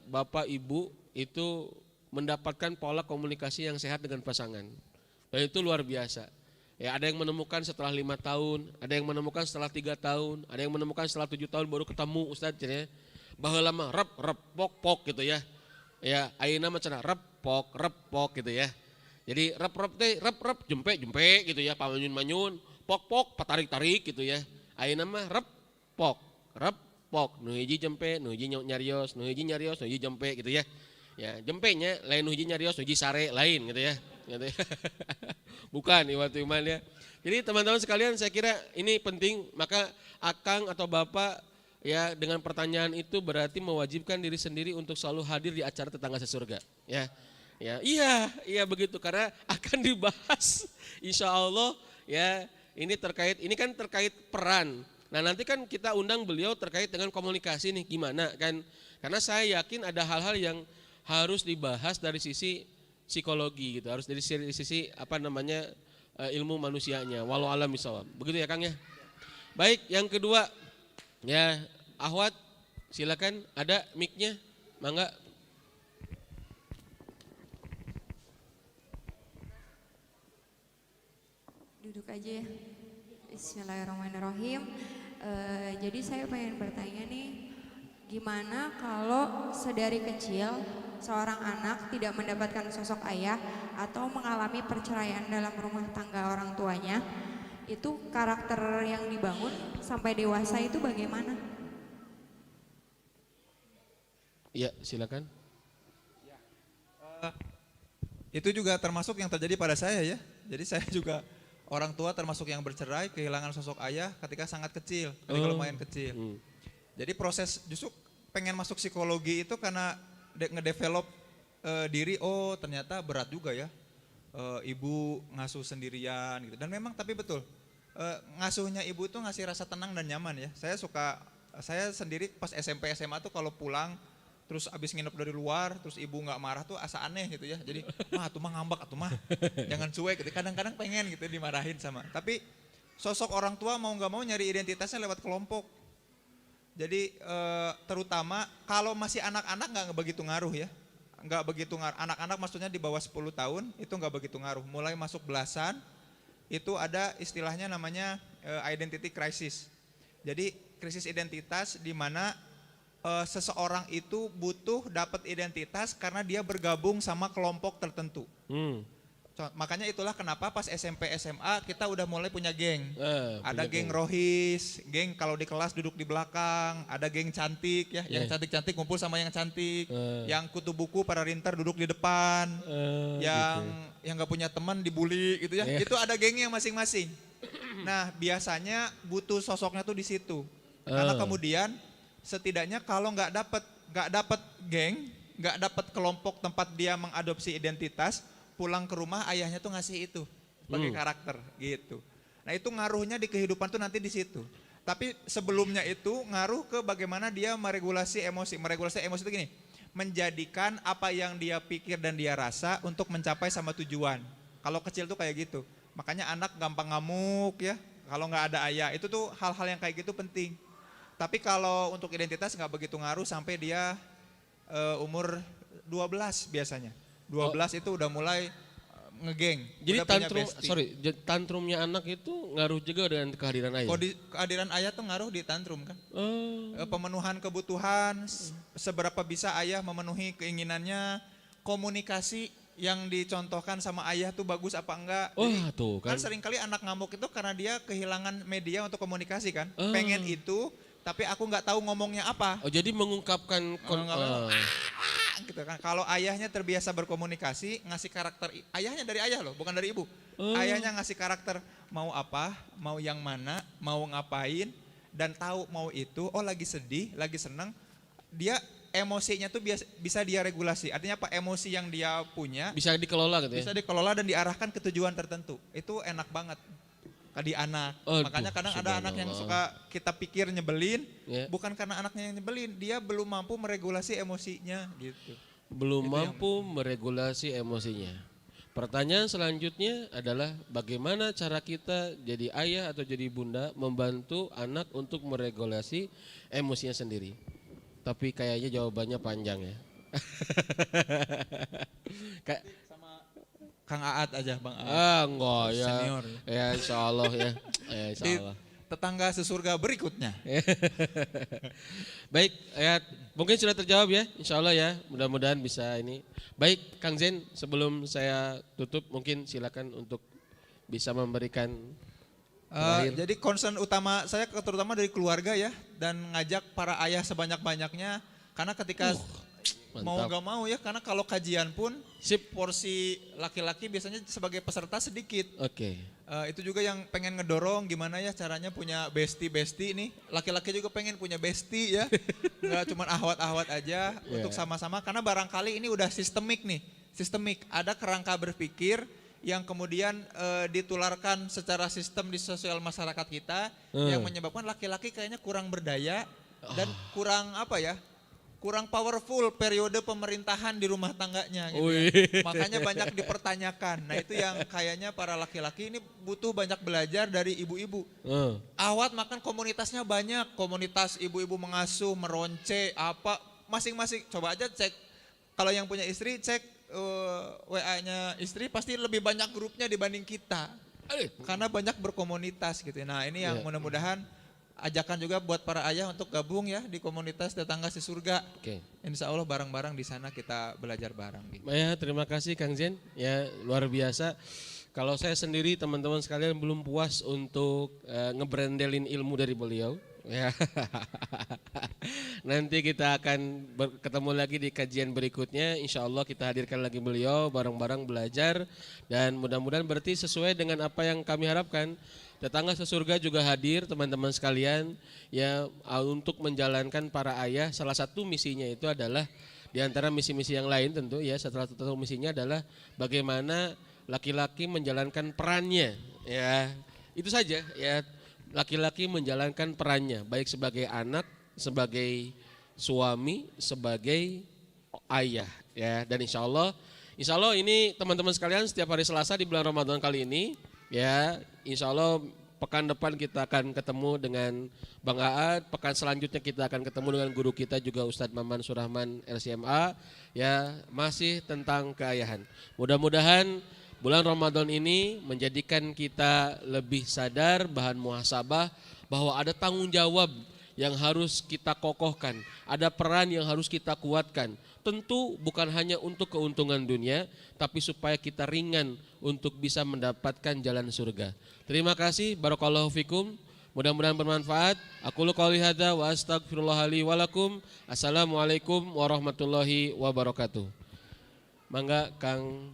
Bapak Ibu itu mendapatkan pola komunikasi yang sehat dengan pasangan. Dan itu luar biasa. Ya, ada yang menemukan setelah 5 tahun, ada yang menemukan setelah 3 tahun, ada yang menemukan setelah 7 tahun baru ketemu Ustaz ya. Bahwa lama rep pok gitu ya. Ya, ayeuna mah cenah rep pok gitu ya. Jadi rep jempe gitu ya, pamanyun pok patarik gitu ya. Ayeuna mah rep pok nu hiji jempe, nu hiji nyarios, nu hiji jempe gitu ya. Ya, jempenya lain nu hiji nyarios, nu hiji sare lain gitu ya. Gitu ya. Bukan iwatu iman ya. Jadi teman-teman sekalian saya kira ini penting, maka akang atau bapak ya dengan pertanyaan itu berarti mewajibkan diri sendiri untuk selalu hadir di acara tetangga sesurga ya. Ya, iya begitu karena akan dibahas insya Allah ya ini kan terkait peran Nah nanti kan kita undang beliau terkait dengan komunikasi nih gimana kan. Karena saya yakin ada hal-hal yang harus dibahas dari sisi psikologi gitu, harus dari sisi ilmu manusianya. Walau alam bisawab. Begitu ya Kang ya. Baik, yang kedua ya Ahwat silakan ada mic-nya. Mangga. Duduk aja ya. Bismillahirrahmanirrahim. Jadi saya pengen bertanya nih, gimana kalau sedari kecil seorang anak tidak mendapatkan sosok ayah atau mengalami perceraian dalam rumah tangga orang tuanya, itu karakter yang dibangun sampai dewasa itu bagaimana? Iya, silakan. Itu juga termasuk yang terjadi pada saya ya. Jadi saya juga orang tua termasuk yang bercerai, kehilangan sosok ayah ketika sangat kecil, ketika lumayan kecil. Jadi proses justru pengen masuk psikologi itu karena ngedevelop diri, oh ternyata berat juga ya. Ibu ngasuh sendirian gitu. Dan memang tapi betul, ngasuhnya ibu itu ngasih rasa tenang dan nyaman ya. Saya sendiri pas SMP SMA tuh kalau pulang terus abis nginep dari luar, terus ibu nggak marah tuh asa aneh gitu ya. Jadi, mah tuh mah ngambek atuh mah, jangan cuek gitu. Kadang-kadang pengen gitu dimarahin sama. Tapi sosok orang tua mau nggak mau nyari identitasnya lewat kelompok. Jadi terutama kalau masih anak-anak nggak begitu ngaruh ya. Nggak begitu ngaruh. Anak-anak maksudnya di bawah 10 tahun itu nggak begitu ngaruh. Mulai masuk belasan itu ada istilahnya namanya identity crisis. Jadi krisis identitas di mana seseorang itu butuh dapat identitas karena dia bergabung sama kelompok tertentu. Makanya itulah kenapa pas SMP SMA kita udah mulai punya geng. Ada geng rohis, geng kalau di kelas duduk di belakang, ada geng cantik ya, yang cantik-cantik ngumpul sama yang cantik, yang kutu buku para rinter duduk di depan, yang nggak punya teman dibully gitu ya. Itu ada gengnya masing-masing. Nah biasanya butuh sosoknya tuh di situ. Karena kemudian setidaknya kalau nggak dapat geng, nggak dapat kelompok tempat dia mengadopsi identitas, pulang ke rumah ayahnya tuh ngasih itu sebagai karakter gitu. Nah itu ngaruhnya di kehidupan tuh nanti di situ. Tapi sebelumnya itu ngaruh ke bagaimana dia meregulasi emosi. Meregulasi emosi itu gini, menjadikan apa yang dia pikir dan dia rasa untuk mencapai sama tujuan. Kalau kecil tuh kayak gitu. Makanya anak gampang ngamuk ya. Kalau nggak ada ayah itu tuh hal-hal yang kayak gitu penting. Tapi kalau untuk identitas nggak begitu ngaruh sampai dia umur 12 biasanya. 12 itu udah mulai ngegeng. Jadi udah tantrumnya anak itu ngaruh juga dengan kehadiran ayah. Kehadiran ayah tuh ngaruh di tantrum kan. Pemenuhan kebutuhan, seberapa bisa ayah memenuhi keinginannya, komunikasi yang dicontohkan sama ayah tuh bagus apa enggak. Tuh kan. Kan seringkali anak ngamuk itu karena dia kehilangan media untuk komunikasi kan. Pengen itu tapi aku nggak tahu ngomongnya apa. Jadi mengungkapkan gitu kan. Kalau ayahnya terbiasa berkomunikasi, ngasih karakter, ayahnya dari ayah loh, bukan dari ibu. Ayahnya ngasih karakter mau apa, mau yang mana, mau ngapain, dan tahu mau itu, oh lagi sedih, lagi seneng, dia emosinya tuh bisa dia regulasi. Artinya apa? Emosi yang dia punya bisa dikelola gitu ya. Bisa dikelola dan diarahkan ke tujuan tertentu. Itu enak banget. Di anak. Makanya kadang ada anak yang suka kita pikir nyebelin, bukan karena anaknya yang nyebelin, dia belum mampu meregulasi emosinya gitu. Belum mampu meregulasi emosinya. Pertanyaan selanjutnya adalah bagaimana cara kita jadi ayah atau jadi bunda membantu anak untuk meregulasi emosinya sendiri. Tapi kayaknya jawabannya panjang ya. Kang Aat aja Bang Aat. Enggak ya. Senior. Ya insya Allah ya. Insya Allah. Tetangga sesurga berikutnya. Baik, ya mungkin sudah terjawab ya, insya Allah ya. Mudah-mudahan bisa ini. Baik, Kang Zen, sebelum saya tutup mungkin silakan untuk bisa memberikan. Jadi concern utama saya terutama dari keluarga ya, dan ngajak para ayah sebanyak-banyaknya, karena ketika mau nggak mau ya, karena kalau kajian pun porsi laki-laki biasanya sebagai peserta sedikit. Itu juga yang pengen ngedorong gimana ya caranya punya bestie nih. Laki-laki juga pengen punya bestie ya, nggak cuma ahwat-ahwat aja untuk sama-sama. Karena barangkali ini udah sistemik nih, ada kerangka berpikir yang kemudian ditularkan secara sistem di sosial masyarakat kita yang menyebabkan laki-laki kayaknya kurang berdaya dan kurang apa ya? Kurang powerful periode pemerintahan di rumah tangganya gitu ya. Makanya banyak dipertanyakan. Nah, itu yang kayaknya para laki-laki ini butuh banyak belajar dari ibu-ibu. Awat makan komunitasnya banyak, komunitas ibu-ibu mengasuh, meronce, apa masing-masing. Coba aja cek kalau yang punya istri cek WA-nya istri pasti lebih banyak grupnya dibanding kita. Karena banyak berkomunitas gitu. Nah, ini yang mudah-mudahan ajakan juga buat para ayah untuk gabung ya di komunitas Tetangga Sesurga. Insya Allah bareng-bareng di sana kita belajar bareng. Gitu. Ya, terima kasih Kang Zen. Ya, luar biasa. Kalau saya sendiri teman-teman sekalian belum puas untuk ngebrandelin ilmu dari beliau. Ya. Nanti kita akan ketemu lagi di kajian berikutnya. Insya Allah kita hadirkan lagi beliau bareng-bareng belajar. Dan mudah-mudahan berarti sesuai dengan apa yang kami harapkan. Tetangga Sesurga juga hadir teman-teman sekalian. Ya, untuk menjalankan para ayah. Salah satu misinya itu adalah di antara misi-misi yang lain tentu ya. Salah satu misinya adalah bagaimana laki-laki menjalankan perannya. Ya, itu saja ya. Laki-laki menjalankan perannya baik sebagai anak, sebagai suami, sebagai ayah ya. Dan insya Allah ini teman-teman sekalian setiap hari Selasa di bulan Ramadan kali ini ya, insya Allah pekan depan kita akan ketemu dengan Bang Aad, pekan selanjutnya kita akan ketemu dengan guru kita juga Ustadz Maman Surahman LCMA ya, masih tentang keayahan. Mudah-mudahan bulan Ramadan ini menjadikan kita lebih sadar bahan muhasabah bahwa ada tanggung jawab yang harus kita kokohkan, ada peran yang harus kita kuatkan. Tentu bukan hanya untuk keuntungan dunia, tapi supaya kita ringan untuk bisa mendapatkan jalan surga. Terima kasih, barakallahu fikum. Mudah-mudahan bermanfaat. Aqulu qouli hadza wa astaghfirullah li wa lakum. Assalamualaikum warahmatullahi wabarakatuh. Mangga Kang